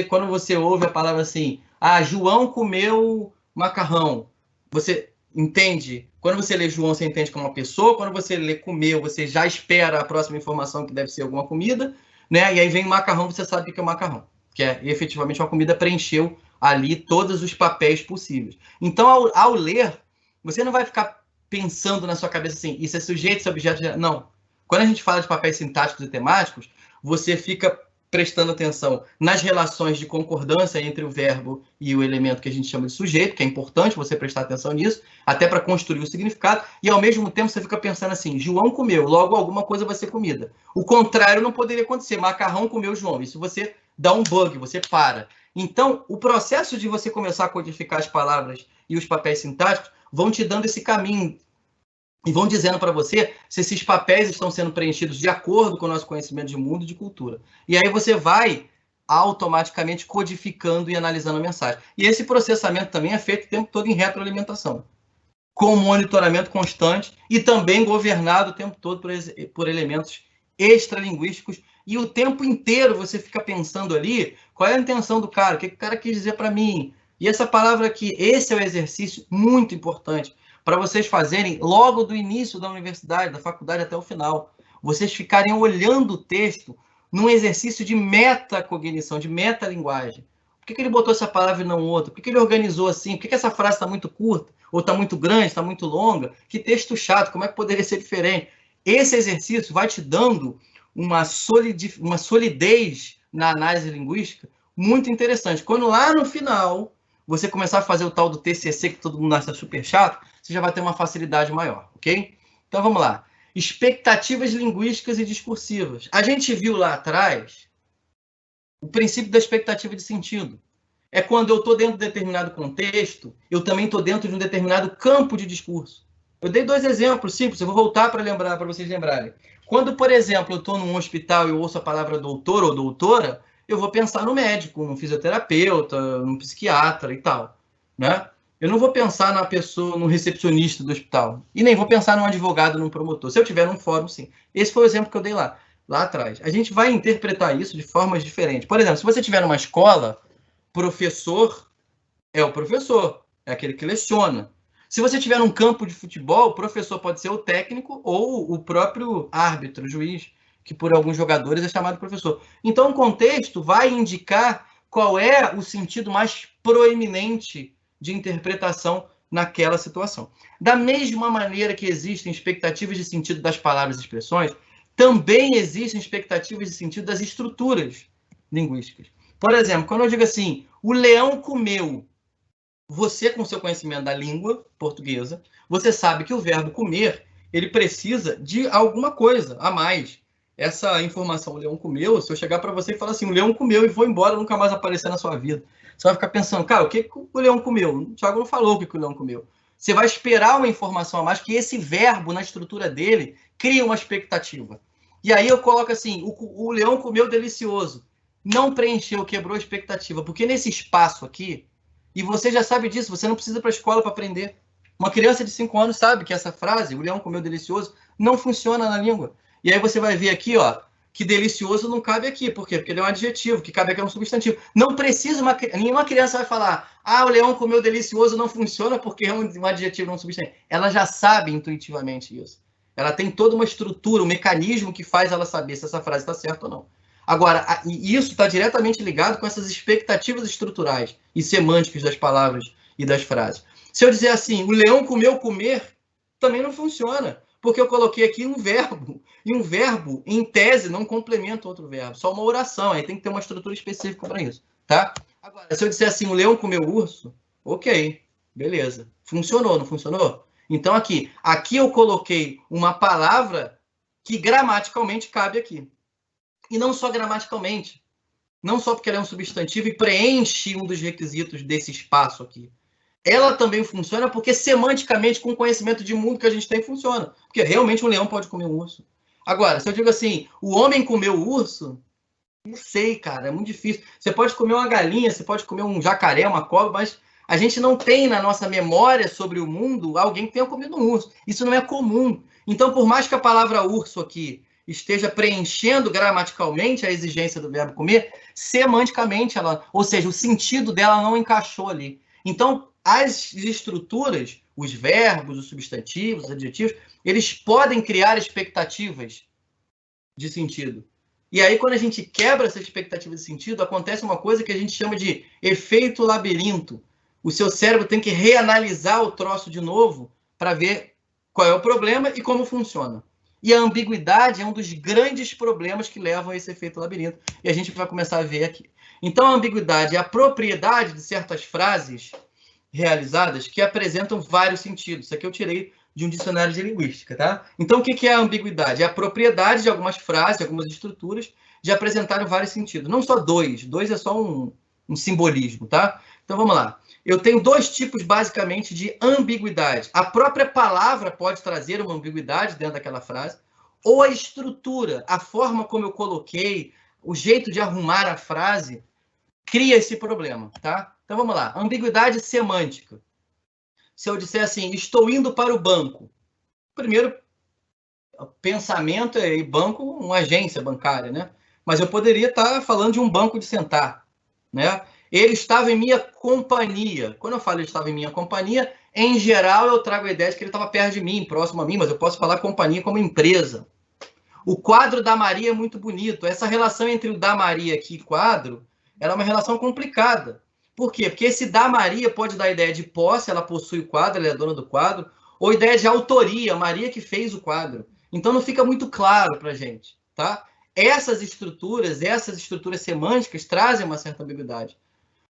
quando você ouve a palavra assim, João comeu macarrão, você entende? Quando você lê João, você entende como uma pessoa. Quando você lê comeu, você já espera a próxima informação, que deve ser alguma comida, né? E aí vem macarrão, você sabe o que é macarrão, que é efetivamente uma comida, preencheu ali todos os papéis possíveis. Então, ao ler, você não vai ficar pensando na sua cabeça assim, isso é sujeito, isso é objeto. Não. Quando a gente fala de papéis sintáticos e temáticos, você fica prestando atenção nas relações de concordância entre o verbo e o elemento que a gente chama de sujeito, que é importante você prestar atenção nisso, até para construir o significado, e ao mesmo tempo você fica pensando assim, João comeu, logo alguma coisa vai ser comida. O contrário não poderia acontecer, macarrão comeu João. Isso você dá um bug, você para. Então, o processo de você começar a codificar as palavras e os papéis sintáticos vão te dando esse caminho e vão dizendo para você se esses papéis estão sendo preenchidos de acordo com o nosso conhecimento de mundo e de cultura. E aí você vai automaticamente codificando e analisando a mensagem. E esse processamento também é feito o tempo todo em retroalimentação, com monitoramento constante e também governado o tempo todo por elementos extralinguísticos. E o tempo inteiro você fica pensando ali qual é a intenção do cara, o que o cara quis dizer para mim. E essa palavra aqui, esse é o exercício muito importante para vocês fazerem logo do início da universidade, da faculdade até o final. Vocês ficarem olhando o texto num exercício de metacognição, de metalinguagem. Por que ele botou essa palavra e não outra? Por que ele organizou assim? Por que essa frase está muito curta? Ou está muito grande, está muito longa? Que texto chato, como é que poderia ser diferente? Esse exercício vai te dando uma solidez na análise linguística muito interessante. Quando lá no final você começar a fazer o tal do TCC, que todo mundo acha super chato, você já vai ter uma facilidade maior, ok? Então vamos lá. Expectativas linguísticas e discursivas. A gente viu lá atrás o princípio da expectativa de sentido. É quando eu estou dentro de determinado contexto, eu também estou dentro de um determinado campo de discurso. Eu dei 2 exemplos simples, eu vou voltar para vocês lembrarem. Quando, por exemplo, eu estou num hospital e eu ouço a palavra doutor ou doutora, eu vou pensar no médico, no fisioterapeuta, no psiquiatra e tal, né? Eu não vou pensar na pessoa, no recepcionista do hospital, e nem vou pensar num advogado, num promotor. Se eu tiver num fórum, sim. Esse foi o exemplo que eu dei lá atrás. A gente vai interpretar isso de formas diferentes. Por exemplo, se você tiver numa escola, professor é o professor, é aquele que leciona. Se você tiver num campo de futebol, o professor pode ser o técnico ou o próprio árbitro, o juiz, que por alguns jogadores é chamado professor. Então, o contexto vai indicar qual é o sentido mais proeminente de interpretação naquela situação. Da mesma maneira que existem expectativas de sentido das palavras e expressões, também existem expectativas de sentido das estruturas linguísticas. Por exemplo, quando eu digo assim, o leão comeu, você, com seu conhecimento da língua portuguesa, você sabe que o verbo comer, ele precisa de alguma coisa a mais. Essa informação, o leão comeu, se eu chegar para você e falar assim, o leão comeu e foi embora, nunca mais aparecer na sua vida. Você vai ficar pensando, cara, o que o leão comeu? O Thiago não falou o que o leão comeu. Você vai esperar uma informação a mais, que esse verbo, na estrutura dele, cria uma expectativa. E aí eu coloco assim, o leão comeu delicioso. Não preencheu, quebrou a expectativa, porque nesse espaço aqui, e você já sabe disso, você não precisa ir para a escola para aprender. Uma criança de 5 anos sabe que essa frase, o leão comeu delicioso, não funciona na língua. E aí você vai ver aqui, ó, que delicioso não cabe aqui. Por quê? Porque ele é um adjetivo, que cabe aqui é um substantivo. Não precisa, nenhuma criança vai falar, o leão comeu delicioso não funciona porque é um adjetivo, não um substantivo. Ela já sabe intuitivamente isso. Ela tem toda uma estrutura, um mecanismo que faz ela saber se essa frase está certa ou não. Agora, isso está diretamente ligado com essas expectativas estruturais e semânticas das palavras e das frases. Se eu dizer assim, o leão comeu comer, também não funciona, porque eu coloquei aqui um verbo, e um verbo, em tese, não complementa outro verbo, só uma oração, aí tem que ter uma estrutura específica para isso, tá? Agora, se eu disser assim, o leão comeu urso, ok, beleza. Funcionou, não funcionou? Então, aqui eu coloquei uma palavra que gramaticalmente cabe aqui. E não só gramaticalmente, não só porque ela é um substantivo e preenche um dos requisitos desse espaço aqui. Ela também funciona porque semanticamente, com o conhecimento de mundo que a gente tem, funciona. Porque realmente um leão pode comer um urso. Agora, se eu digo assim, o homem comeu o urso, não sei, cara, é muito difícil. Você pode comer uma galinha, você pode comer um jacaré, uma cobra, mas a gente não tem na nossa memória sobre o mundo alguém que tenha comido um urso. Isso não é comum. Então, por mais que a palavra urso aqui esteja preenchendo gramaticalmente a exigência do verbo comer, semanticamente ou seja, o sentido dela não encaixou ali. Então, as estruturas, os verbos, os substantivos, os adjetivos, eles podem criar expectativas de sentido. E aí, quando a gente quebra essa expectativa de sentido, acontece uma coisa que a gente chama de efeito labirinto. O seu cérebro tem que reanalisar o troço de novo para ver qual é o problema e como funciona. E a ambiguidade é um dos grandes problemas que levam a esse efeito labirinto. E a gente vai começar a ver aqui. Então, a ambiguidade é a propriedade de certas frases realizadas que apresentam vários sentidos. Isso aqui eu tirei de um dicionário de linguística, tá? Então, o que é a ambiguidade? É a propriedade de algumas frases, de algumas estruturas, de apresentarem vários sentidos. Não só dois. Dois é só um simbolismo, tá? Então, vamos lá. Eu tenho dois tipos, basicamente, de ambiguidade. A própria palavra pode trazer uma ambiguidade dentro daquela frase, ou a estrutura, a forma como eu coloquei, o jeito de arrumar a frase, cria esse problema, tá? Então, vamos lá. Ambiguidade semântica. Se eu disser assim, estou indo para o banco. Primeiro, pensamento é banco, uma agência bancária, né? Mas eu poderia estar falando de um banco de sentar, né? Ele estava em minha companhia. Quando eu falo ele estava em minha companhia, em geral eu trago a ideia de que ele estava perto de mim, próximo a mim, mas eu posso falar companhia como empresa. O quadro da Maria é muito bonito. Essa relação entre o da Maria aqui e quadro, ela é uma relação complicada. Por quê? Porque esse da Maria pode dar a ideia de posse, ela possui o quadro, ela é a dona do quadro, ou ideia de autoria, Maria que fez o quadro. Então não fica muito claro para a gente, tá? Essas estruturas semânticas trazem uma certa ambiguidade.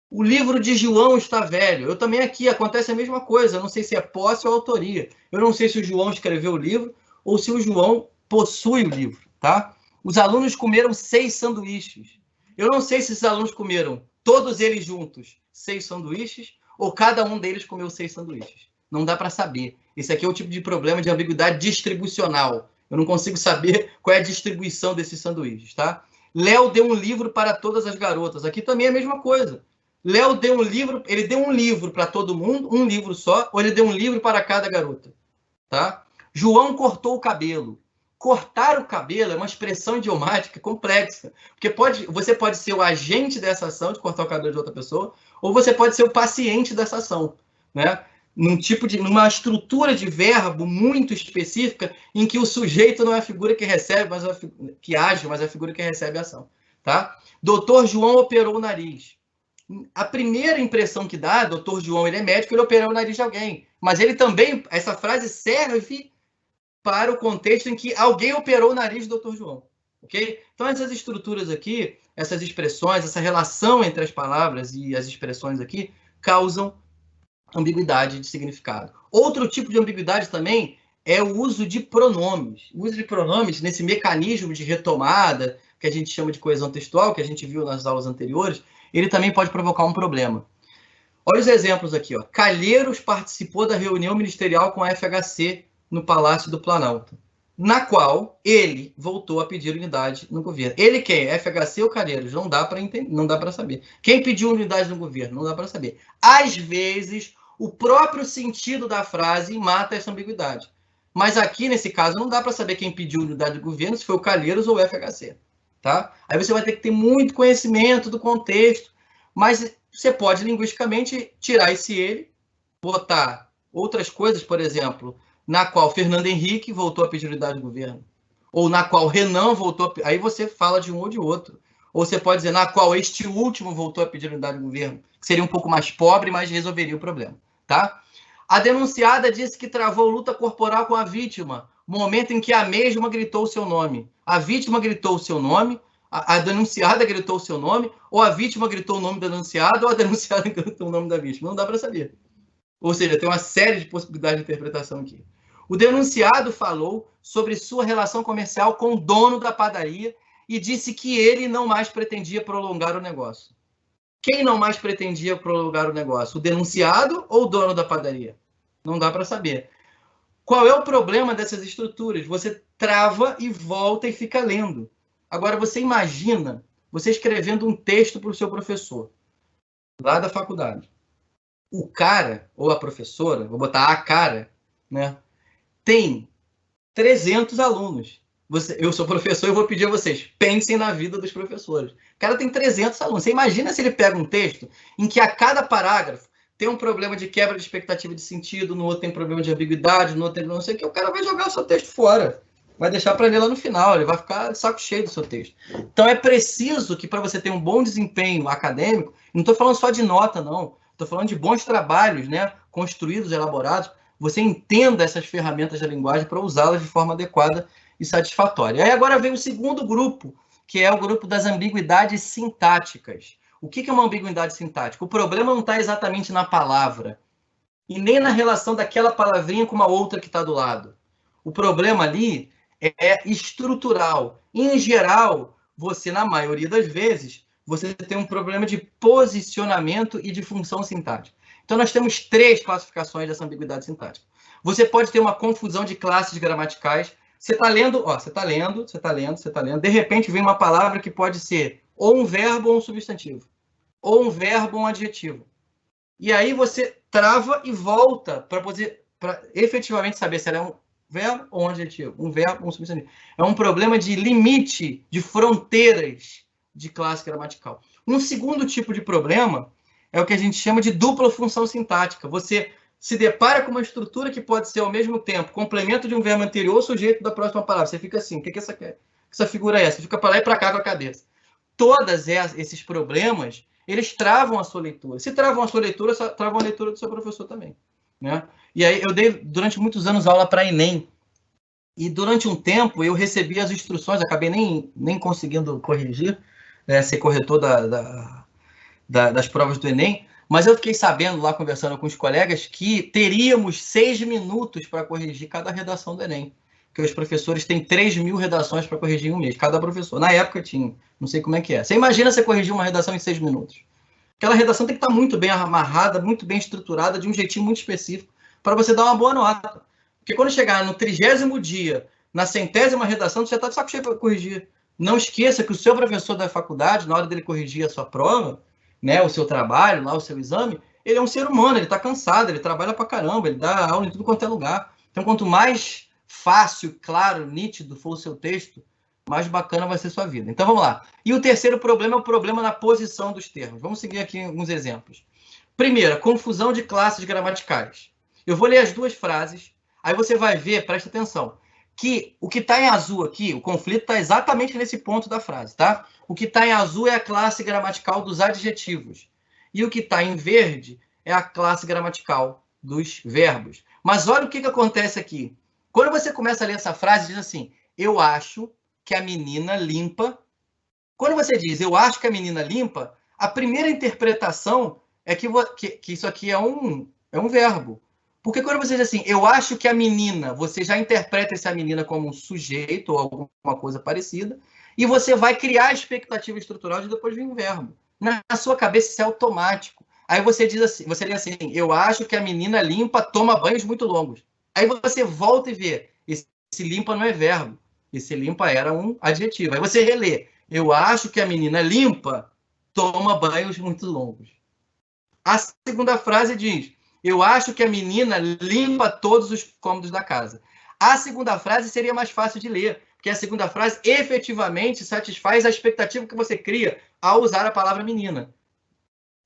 O livro de João está velho. Eu também aqui acontece a mesma coisa. Eu não sei se é posse ou autoria. Eu não sei se o João escreveu o livro ou se o João possui o livro, tá? Os alunos comeram 6 sanduíches. Eu não sei se esses alunos comeram, todos eles juntos, 6 sanduíches ou cada um deles comeu 6 sanduíches. Não dá para saber. Esse aqui é o tipo de problema de ambiguidade distribucional. Eu não consigo saber qual é a distribuição desses sanduíches, tá? Léo deu um livro para todas as garotas. Aqui também é a mesma coisa. Léo deu um livro, ele deu um livro para todo mundo, um livro só, ou ele deu um livro para cada garota, tá? João cortou o cabelo. Cortar o cabelo é uma expressão idiomática complexa, porque você pode ser o agente dessa ação de cortar o cabelo de outra pessoa, ou você pode ser o paciente dessa ação, né? numa estrutura de verbo muito específica, em que o sujeito não é a figura que recebe, que age, mas é a figura que recebe a ação. Tá? Doutor João operou o nariz. A primeira impressão que dá, doutor João, ele é médico, ele operou o nariz de alguém. Mas ele também, essa frase serve para o contexto em que alguém operou o nariz do doutor João. Okay? Então, essas estruturas aqui, essas expressões, essa relação entre as palavras e as expressões aqui, causam ambiguidade de significado. Outro tipo de ambiguidade também é o uso de pronomes. O uso de pronomes, nesse mecanismo de retomada, que a gente chama de coesão textual, que a gente viu nas aulas anteriores, ele também pode provocar um problema. Olha os exemplos aqui. Ó. Calheiros participou da reunião ministerial com a FHC no Palácio do Planalto, na qual ele voltou a pedir unidade no governo. Ele quem? FHC ou Calheiros? Não dá para entender, não dá para saber. Quem pediu unidade no governo? Não dá para saber. Às vezes, o próprio sentido da frase mata essa ambiguidade. Mas aqui, nesse caso, não dá para saber quem pediu unidade do governo, se foi o Calheiros ou o FHC. Tá? Aí você vai ter que ter muito conhecimento do contexto, mas você pode, linguisticamente, tirar esse ele, botar outras coisas, por exemplo, na qual Fernando Henrique voltou a pedir unidade do governo, ou na qual Renan voltou a... Aí você fala de um ou de outro. Ou você pode dizer na qual este último voltou a pedir unidade do governo, que seria um pouco mais pobre, mas resolveria o problema. Tá? A denunciada disse que travou luta corporal com a vítima, momento em que a mesma gritou o seu nome. A vítima gritou o seu nome, a denunciada gritou o seu nome, ou a vítima gritou o nome da denunciada, ou a denunciada gritou o nome da vítima. Não dá para saber. Ou seja, tem uma série de possibilidades de interpretação aqui. O denunciado falou sobre sua relação comercial com o dono da padaria e disse que ele não mais pretendia prolongar o negócio. Quem não mais pretendia prolongar o negócio? O denunciado ou o dono da padaria? Não dá para saber. Qual é o problema dessas estruturas? Você trava e volta e fica lendo. Agora, você imagina você escrevendo um texto para o seu professor, lá da faculdade. O cara, ou a professora, vou botar a cara, né, tem 300 alunos. Eu sou professor e vou pedir a vocês, pensem na vida dos professores. O cara tem 300 alunos. Você imagina se ele pega um texto em que a cada parágrafo tem um problema de quebra de expectativa de sentido, no outro tem problema de ambiguidade, no outro tem não sei o que, o cara vai jogar o seu texto fora. Vai deixar para ler lá no final, ele vai ficar de saco cheio do seu texto. Então, é preciso que, para você ter um bom desempenho acadêmico, não estou falando só de nota, não. Estou falando de bons trabalhos, né, construídos, elaborados, você entenda essas ferramentas da linguagem para usá-las de forma adequada e satisfatória. Aí agora vem o segundo grupo, que é o grupo das ambiguidades sintáticas. O que é uma ambiguidade sintática? O problema não está exatamente na palavra, e nem na relação daquela palavrinha com uma outra que está do lado. O problema ali é estrutural. Em geral, você, na maioria das vezes, você tem um problema de posicionamento e de função sintática. Então, nós temos 3 classificações dessa ambiguidade sintática. Você pode ter uma confusão de classes gramaticais. Você está lendo, você está lendo, de repente vem uma palavra que pode ser ou um verbo ou um substantivo, ou um verbo ou um adjetivo. E aí você trava e volta para efetivamente saber se ela é um verbo ou um adjetivo, um verbo ou um substantivo. É um problema de limite, de fronteiras de classe gramatical. Um segundo tipo de problema é o que a gente chama de dupla função sintática. Você se depara com uma estrutura que pode ser, ao mesmo tempo, complemento de um verbo anterior ou sujeito da próxima palavra. Você fica assim, o que essa figura é essa? Você fica para lá e para cá com a cabeça. Todos esses problemas, eles travam a sua leitura. Se travam a sua leitura, travam a leitura do seu professor também. Né? E aí eu dei, durante muitos anos, aula para Enem. E durante um tempo eu recebi as instruções, acabei nem conseguindo corrigir, ser corretor das provas do Enem, mas eu fiquei sabendo lá, conversando com os colegas, que teríamos 6 minutos para corrigir cada redação do Enem. Porque os professores têm 3.000 redações para corrigir em um mês, cada professor. Na época tinha, não sei como é que é. Você imagina você corrigir uma redação em 6 minutos. Aquela redação tem que estar muito bem amarrada, muito bem estruturada, de um jeitinho muito específico, para você dar uma boa nota. Porque quando chegar no 30º dia, na 100ª redação, você já está de saco cheio para corrigir. Não esqueça que o seu professor da faculdade, na hora dele corrigir a sua prova, né, o seu trabalho, lá, o seu exame, ele é um ser humano, ele está cansado, ele trabalha para caramba, ele dá aula em tudo quanto é lugar. Então, quanto mais fácil, claro, nítido for o seu texto, mais bacana vai ser sua vida. Então, vamos lá. E o terceiro problema é o problema na posição dos termos. Vamos seguir aqui alguns exemplos. Primeiro, confusão de classes gramaticais. Eu vou ler as duas frases, aí você vai ver, presta atenção, que o que está em azul aqui, o conflito está exatamente nesse ponto da frase, tá? O que está em azul é a classe gramatical dos adjetivos. E o que está em verde é a classe gramatical dos verbos. Mas olha o que acontece aqui. Quando você começa a ler essa frase, diz assim, eu acho que a menina limpa. Quando você diz, eu acho que a menina limpa, a primeira interpretação é que isso aqui é um verbo. Porque quando você diz assim, eu acho que a menina, você já interpreta essa menina como um sujeito ou alguma coisa parecida, e você vai criar a expectativa estrutural de depois vir um verbo. Na sua cabeça isso é automático. Aí você diz assim, você lê assim, eu acho que a menina limpa toma banhos muito longos. Aí você volta e vê, esse limpa não é verbo, esse limpa era um adjetivo. Aí você relê, eu acho que a menina limpa toma banhos muito longos. A segunda frase diz, eu acho que a menina limpa todos os cômodos da casa. A segunda frase seria mais fácil de ler, porque a segunda frase efetivamente satisfaz a expectativa que você cria ao usar a palavra menina,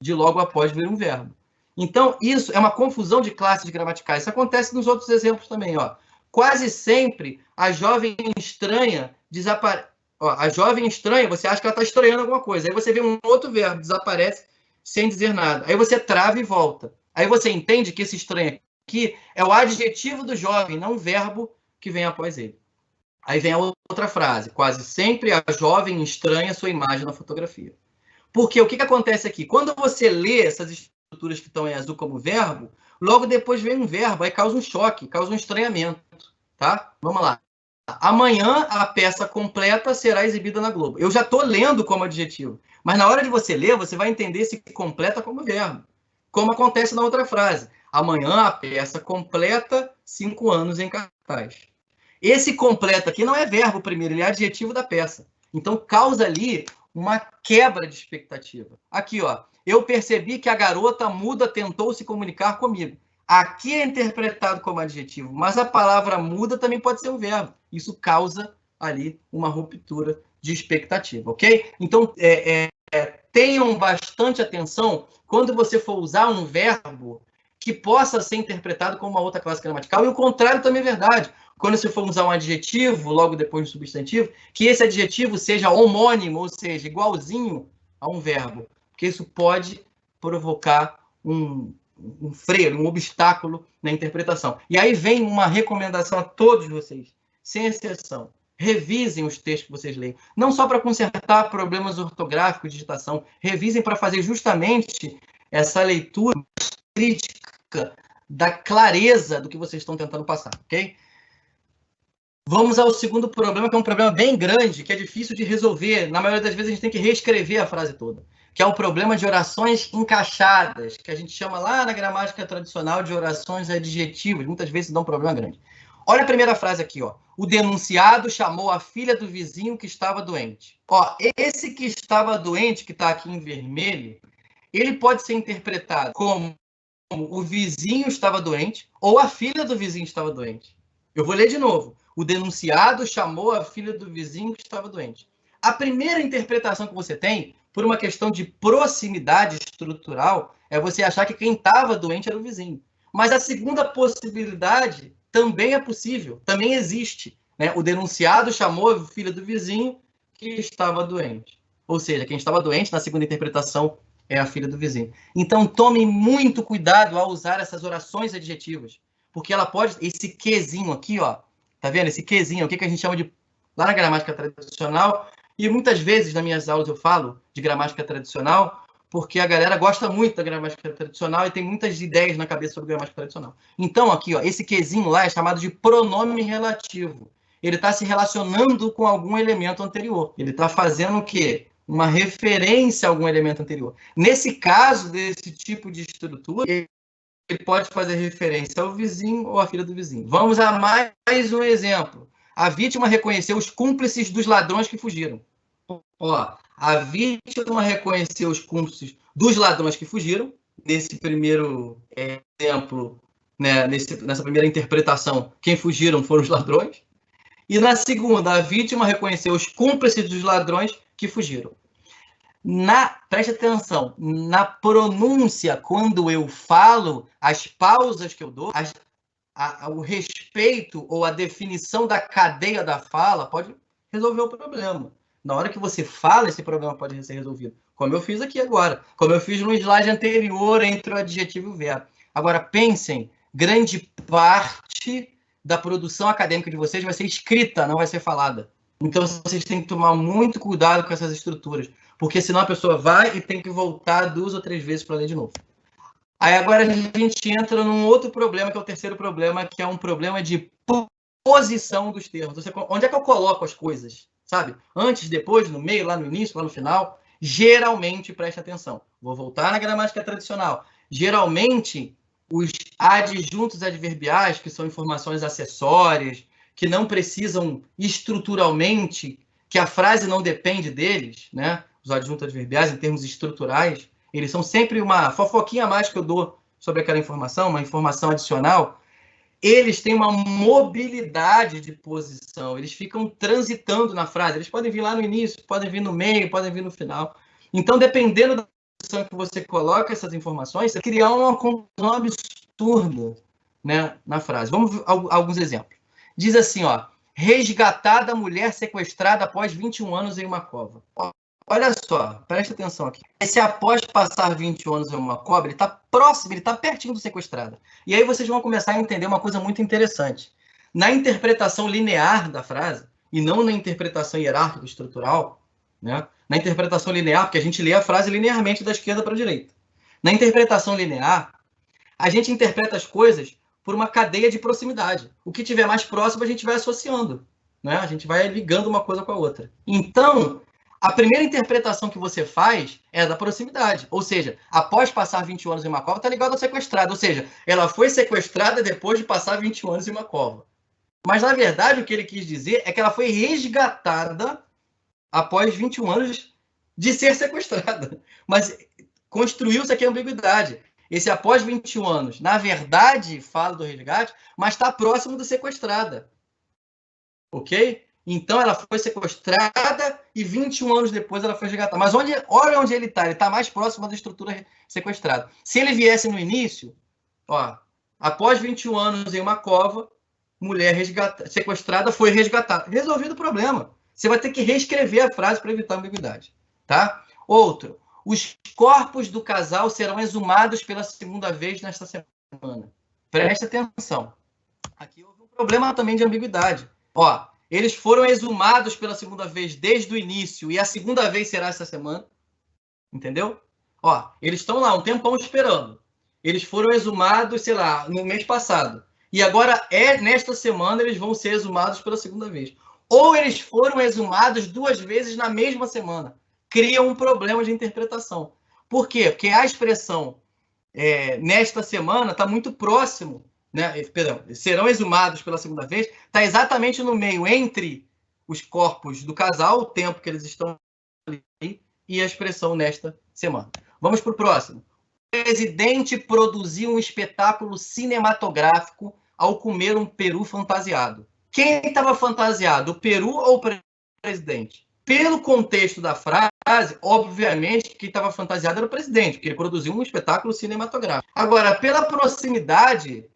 de logo após vir um verbo. Então, isso é uma confusão de classes gramaticais. Isso acontece nos outros exemplos também. Ó. Quase sempre, a jovem estranha desaparece. A jovem estranha, você acha que ela está estranhando alguma coisa. Aí você vê um outro verbo, desaparece sem dizer nada. Aí você trava e volta. Aí você entende que esse estranho aqui é o adjetivo do jovem, não o verbo que vem após ele. Aí vem a outra frase. Quase sempre a jovem estranha sua imagem na fotografia. Porque o que acontece aqui? Quando você lê essas estruturas que estão em azul como verbo, logo depois vem um verbo, aí causa um choque, causa um estranhamento. Tá? Vamos lá. Amanhã a peça completa será exibida na Globo. Eu já estou lendo como adjetivo, mas na hora de você ler, você vai entender se completa como verbo, como acontece na outra frase. Amanhã a peça completa 5 anos em cartaz. Esse completa aqui não é verbo primeiro, ele é adjetivo da peça. Então causa ali uma quebra de expectativa. Aqui, ó, eu percebi que a garota muda tentou se comunicar comigo. Aqui é interpretado como adjetivo, mas a palavra muda também pode ser um verbo. Isso causa ali uma ruptura de expectativa, ok? Então, tenham bastante atenção quando você for usar um verbo que possa ser interpretado como uma outra classe gramatical, e o contrário também é verdade. Quando você for usar um adjetivo, logo depois do substantivo, que esse adjetivo seja homônimo, ou seja, igualzinho a um verbo, porque isso pode provocar um freio, um obstáculo na interpretação. E aí vem uma recomendação a todos vocês, sem exceção. Revisem os textos que vocês leem. Não só para consertar problemas ortográficos de digitação, revisem para fazer justamente essa leitura crítica da clareza do que vocês estão tentando passar, ok? Vamos ao segundo problema, que é um problema bem grande, que é difícil de resolver. Na maioria das vezes a gente tem que reescrever a frase toda, que é o problema de orações encaixadas, que a gente chama lá na gramática tradicional de orações adjetivas. Muitas vezes dá um problema grande. Olha a primeira frase aqui, ó. O denunciado chamou a filha do vizinho que estava doente. Ó, esse que estava doente, que está aqui em vermelho, ele pode ser interpretado como o vizinho estava doente ou a filha do vizinho estava doente. Eu vou ler de novo. O denunciado chamou a filha do vizinho que estava doente. A primeira interpretação que você tem, por uma questão de proximidade estrutural, é você achar que quem estava doente era o vizinho. Mas a segunda possibilidade também é possível, também existe. Né? O denunciado chamou a filha do vizinho que estava doente. Ou seja, quem estava doente, na segunda interpretação, é a filha do vizinho. Então, tome muito cuidado ao usar essas orações adjetivas, porque ela pode... Esse quezinho aqui, ó, tá vendo? Esse quezinho, o que a gente chama de... Lá na gramática tradicional, e muitas vezes nas minhas aulas eu falo de gramática tradicional, porque a galera gosta muito da gramática tradicional e tem muitas ideias na cabeça sobre gramática tradicional. Então, aqui, ó, esse quezinho lá é chamado de pronome relativo. Ele está se relacionando com algum elemento anterior. Ele está fazendo o quê? Uma referência a algum elemento anterior. Nesse caso, desse tipo de estrutura, ele pode fazer referência ao vizinho ou à filha do vizinho. Vamos a mais um exemplo. A vítima reconheceu os cúmplices dos ladrões que fugiram. Ó, a vítima reconheceu os cúmplices dos ladrões que fugiram. Nesse primeiro exemplo, né, nessa primeira interpretação, quem fugiram foram os ladrões. E na segunda, a vítima reconheceu os cúmplices dos ladrões que fugiram. Preste atenção, na pronúncia, quando eu falo, as pausas que eu dou, o respeito ou a definição da cadeia da fala pode resolver o problema. Na hora que você fala, esse problema pode ser resolvido. Como eu fiz aqui agora. Como eu fiz no slide anterior entre o adjetivo e o verbo. Agora, pensem, grande parte da produção acadêmica de vocês vai ser escrita, não vai ser falada. Então, vocês têm que tomar muito cuidado com essas estruturas. Porque senão a pessoa vai e tem que voltar 2 ou 3 vezes para ler de novo. Aí agora a gente entra num outro problema, que é o terceiro problema, que é um problema de posição dos termos. Onde é que eu coloco as coisas? Sabe? Antes, depois, no meio, lá no início, lá no final. Geralmente, preste atenção. Vou voltar na gramática tradicional. Geralmente, os adjuntos adverbiais, que são informações acessórias, que não precisam estruturalmente, que a frase não depende deles, né? Os adjuntos adverbiais, em termos estruturais, eles são sempre uma fofoquinha a mais que eu dou sobre aquela informação, uma informação adicional. Eles têm uma mobilidade de posição, eles ficam transitando na frase. Eles podem vir lá no início, podem vir no meio, podem vir no final. Então, dependendo da posição que você coloca essas informações, você cria uma conclusão absurda, né, na frase. Vamos ver alguns exemplos. Diz assim, ó, resgatada mulher sequestrada após 21 anos em uma cova. Olha só, presta atenção aqui. Esse após passar 21 anos em uma cova, ele está próximo, ele está pertinho do sequestrado. E aí vocês vão começar a entender uma coisa muito interessante. Na interpretação linear da frase, e não na interpretação hierárquica estrutural, né? Na interpretação linear, porque a gente lê a frase linearmente da esquerda para a direita. Na interpretação linear, a gente interpreta as coisas por uma cadeia de proximidade. O que tiver mais próximo, a gente vai associando, né? A gente vai ligando uma coisa com a outra. Então, a primeira interpretação que você faz é da proximidade. Ou seja, após passar 21 anos em uma cova, está ligado ao sequestrado. Ou seja, ela foi sequestrada depois de passar 21 anos em uma cova. Mas, na verdade, o que ele quis dizer é que ela foi resgatada após 21 anos de ser sequestrada. Mas construiu-se aqui a ambiguidade. Esse após 21 anos, na verdade, fala do resgate, mas está próximo do sequestrada. Ok? Então, ela foi sequestrada e 21 anos depois ela foi resgatada. Mas olha onde ele está. Ele está mais próximo da estrutura sequestrada. Se ele viesse no início, ó, após 21 anos em uma cova, mulher sequestrada foi resgatada. Resolvido o problema. Você vai ter que reescrever a frase para evitar ambiguidade. Tá? Outro. Os corpos do casal serão exumados pela segunda vez nesta semana. Preste atenção. Aqui houve um problema também de ambiguidade. Ó, eles foram exumados pela segunda vez desde o início e a segunda vez será essa semana. Entendeu? Ó, eles estão lá um tempão esperando. Eles foram exumados, sei lá, no mês passado. E agora, nesta semana, eles vão ser exumados pela segunda vez. Ou eles foram exumados 2 vezes na mesma semana. Cria um problema de interpretação. Por quê? Porque a expressão nesta semana está muito próximo, né? Perdão, serão exumados pela segunda vez, está exatamente no meio entre os corpos do casal, o tempo que eles estão ali, e a expressão nesta semana. Vamos para o próximo. O presidente produziu um espetáculo cinematográfico ao comer um peru fantasiado. Quem estava fantasiado, o peru ou o presidente? Pelo contexto da frase, obviamente, quem estava fantasiado era o presidente, porque ele produziu um espetáculo cinematográfico. Agora, pela proximidade,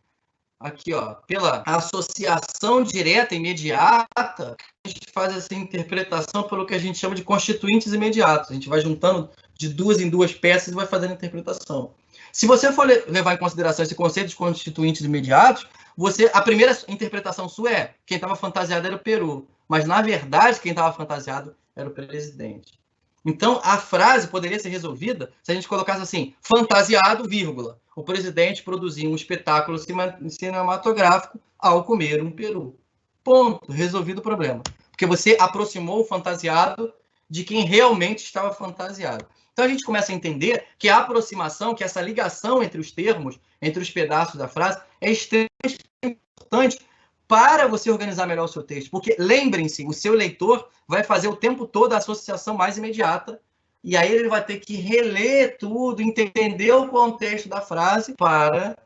aqui, ó, pela associação direta, imediata, a gente faz essa interpretação pelo que a gente chama de constituintes imediatos. A gente vai juntando de 2 em 2 peças e vai fazendo a interpretação. Se você for levar em consideração esse conceito de constituintes imediatos, a primeira interpretação sua é quem estava fantasiado era o peru, mas, na verdade, quem estava fantasiado era o presidente. Então, a frase poderia ser resolvida se a gente colocasse assim, fantasiado, vírgula. O presidente produziu um espetáculo cinematográfico ao comer um peru. Ponto. Resolvido o problema. Porque você aproximou o fantasiado de quem realmente estava fantasiado. Então, a gente começa a entender que a aproximação, que essa ligação entre os termos, entre os pedaços da frase, é extremamente importante para você organizar melhor o seu texto. Porque, lembrem-se, o seu leitor vai fazer o tempo todo a associação mais imediata, e aí ele vai ter que reler tudo, entender o contexto da frase para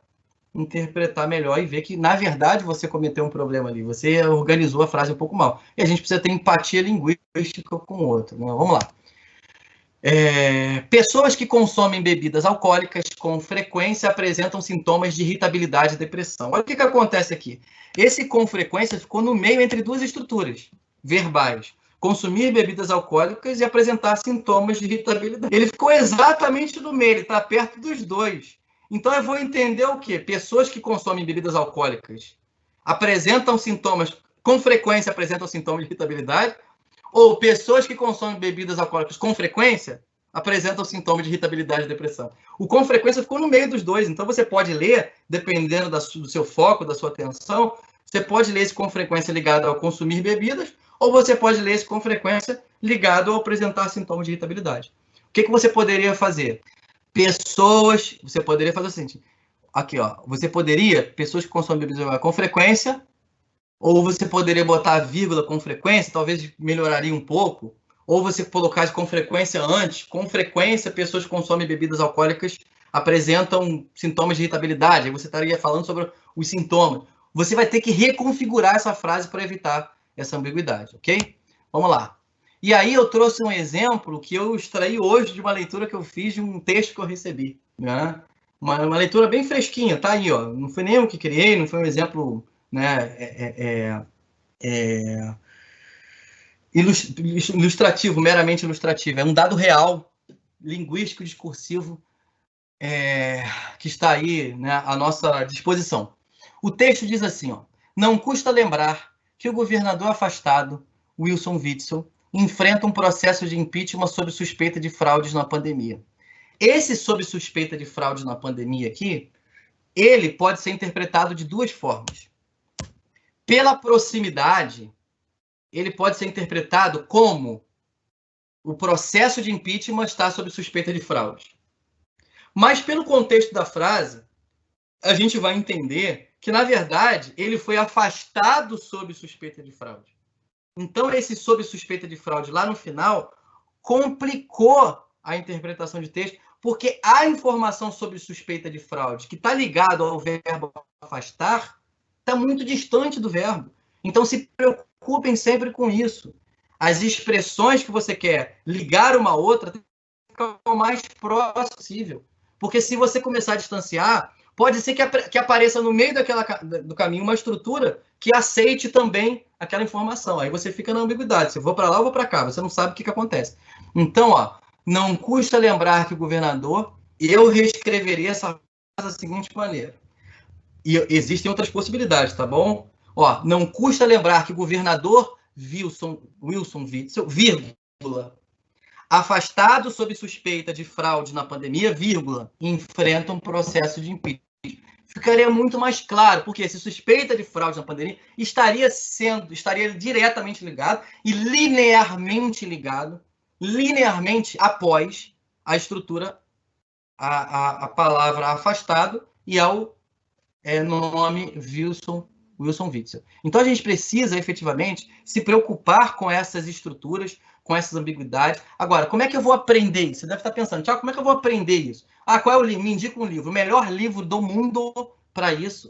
interpretar melhor e ver que, na verdade, você cometeu um problema ali. Você organizou a frase um pouco mal. E a gente precisa ter empatia linguística com o outro, né? Vamos lá. Pessoas que consomem bebidas alcoólicas com frequência apresentam sintomas de irritabilidade e depressão. Olha o que acontece aqui. Esse com frequência ficou no meio entre duas estruturas verbais. Consumir bebidas alcoólicas e apresentar sintomas de irritabilidade. Ele ficou exatamente no meio, ele está perto dos dois. Então eu vou entender o quê? Pessoas que consomem bebidas alcoólicas apresentam sintomas, com frequência apresentam sintomas de irritabilidade, ou pessoas que consomem bebidas alcoólicas com frequência apresentam sintomas de irritabilidade e depressão. O com frequência ficou no meio dos dois. Então, você pode ler, dependendo do seu foco, da sua atenção, você pode ler esse com frequência ligado ao consumir bebidas, ou você pode ler esse com frequência ligado ao apresentar sintomas de irritabilidade. O que você poderia fazer? Você poderia fazer o seguinte, aqui, ó, pessoas que consomem bebidas com frequência, ou você poderia botar vírgula com frequência, talvez melhoraria um pouco, ou você colocar com frequência antes, com frequência pessoas que consomem bebidas alcoólicas apresentam sintomas de irritabilidade, aí você estaria falando sobre os sintomas. Você vai ter que reconfigurar essa frase para evitar essa ambiguidade, ok? Vamos lá. E aí eu trouxe um exemplo que eu extraí hoje de uma leitura que eu fiz de um texto que eu recebi, né? Uma leitura bem fresquinha, tá aí, ó. Não foi nem eu que criei, não foi um exemplo, né, ilustrativo, meramente ilustrativo. É um dado real, linguístico, discursivo, que está aí, né, à nossa disposição. O texto diz assim, ó, não custa lembrar que o governador afastado, Wilson Witzel, enfrenta um processo de impeachment sob suspeita de fraudes na pandemia. Esse sob suspeita de fraudes na pandemia aqui, ele pode ser interpretado de duas formas. Pela proximidade, ele pode ser interpretado como o processo de impeachment está sob suspeita de fraude. Mas, pelo contexto da frase, a gente vai entender que, na verdade, ele foi afastado sob suspeita de fraude. Então, esse sob suspeita de fraude lá no final complicou a interpretação de texto, porque a informação sobre suspeita de fraude, que está ligado ao verbo afastar, está muito distante do verbo. Então, se preocupem sempre com isso. As expressões que você quer ligar uma a outra tem que ficar o mais próximo possível. Porque se você começar a distanciar, pode ser que apareça no meio do caminho uma estrutura que aceite também aquela informação. Aí você fica na ambiguidade. Se eu vou para lá ou vou para cá, você não sabe o que acontece. Então, ó, não custa lembrar que o governador, eu reescreveria essa frase da seguinte maneira. E existem outras possibilidades, tá bom? Ó, não custa lembrar que o governador Wilson Witzel, vírgula, afastado sob suspeita de fraude na pandemia, vírgula, enfrenta um processo de impeachment. Ficaria muito mais claro, porque se suspeita de fraude na pandemia estaria diretamente ligado e linearmente após a estrutura, a palavra afastado e ao nome Wilson Witzel. Então, a gente precisa, efetivamente, se preocupar com essas estruturas, com essas ambiguidades. Agora, como é que eu vou aprender isso? Você deve estar pensando, Tiago, como é que eu vou aprender isso? Qual é o livro? Me indica um livro. O melhor livro do mundo para isso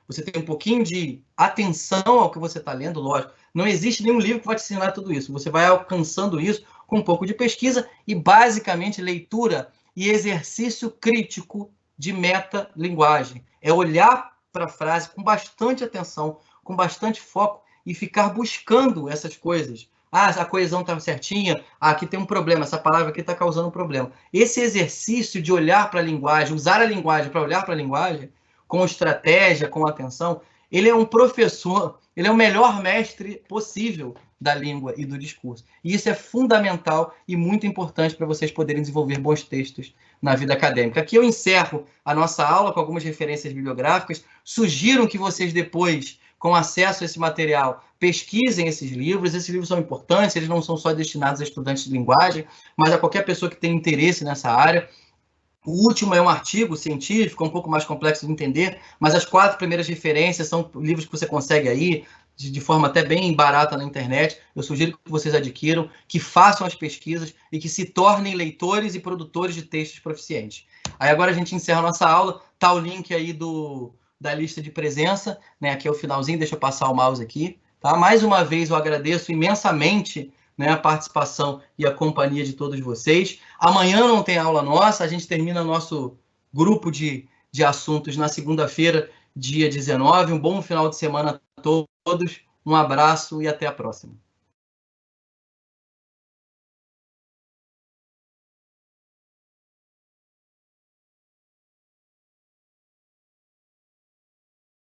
você tem um pouquinho de atenção ao que você está lendo, lógico. Não existe nenhum livro que vai te ensinar tudo isso. Você vai alcançando isso com um pouco de pesquisa e, basicamente, leitura e exercício crítico de metalinguagem. É olhar para a frase com bastante atenção, com bastante foco e ficar buscando essas coisas. A coesão está certinha, aqui tem um problema, essa palavra aqui está causando um problema. Esse exercício de olhar para a linguagem, usar a linguagem para olhar para a linguagem, com estratégia, com atenção, ele é um professor, ele é o melhor mestre possível da língua e do discurso. E isso é fundamental e muito importante para vocês poderem desenvolver bons textos na vida acadêmica. Aqui eu encerro a nossa aula com algumas referências bibliográficas. Sugiro que vocês depois, com acesso a esse material, pesquisem esses livros. Esses livros são importantes, eles não são só destinados a estudantes de linguagem, mas a qualquer pessoa que tenha interesse nessa área. O último é um artigo científico, um pouco mais complexo de entender, mas as 4 primeiras referências são livros que você consegue aí, de forma até bem barata na internet. Eu sugiro que vocês adquiram, que façam as pesquisas e que se tornem leitores e produtores de textos proficientes. Aí agora a gente encerra a nossa aula, tá o link aí da lista de presença, né? Aqui é o finalzinho, deixa eu passar o mouse aqui. Tá? Mais uma vez eu agradeço imensamente, né, a participação e a companhia de todos vocês. Amanhã não tem aula nossa, a gente termina nosso grupo de assuntos na segunda-feira, dia 19. Um bom final de semana a todos, um abraço e até a próxima.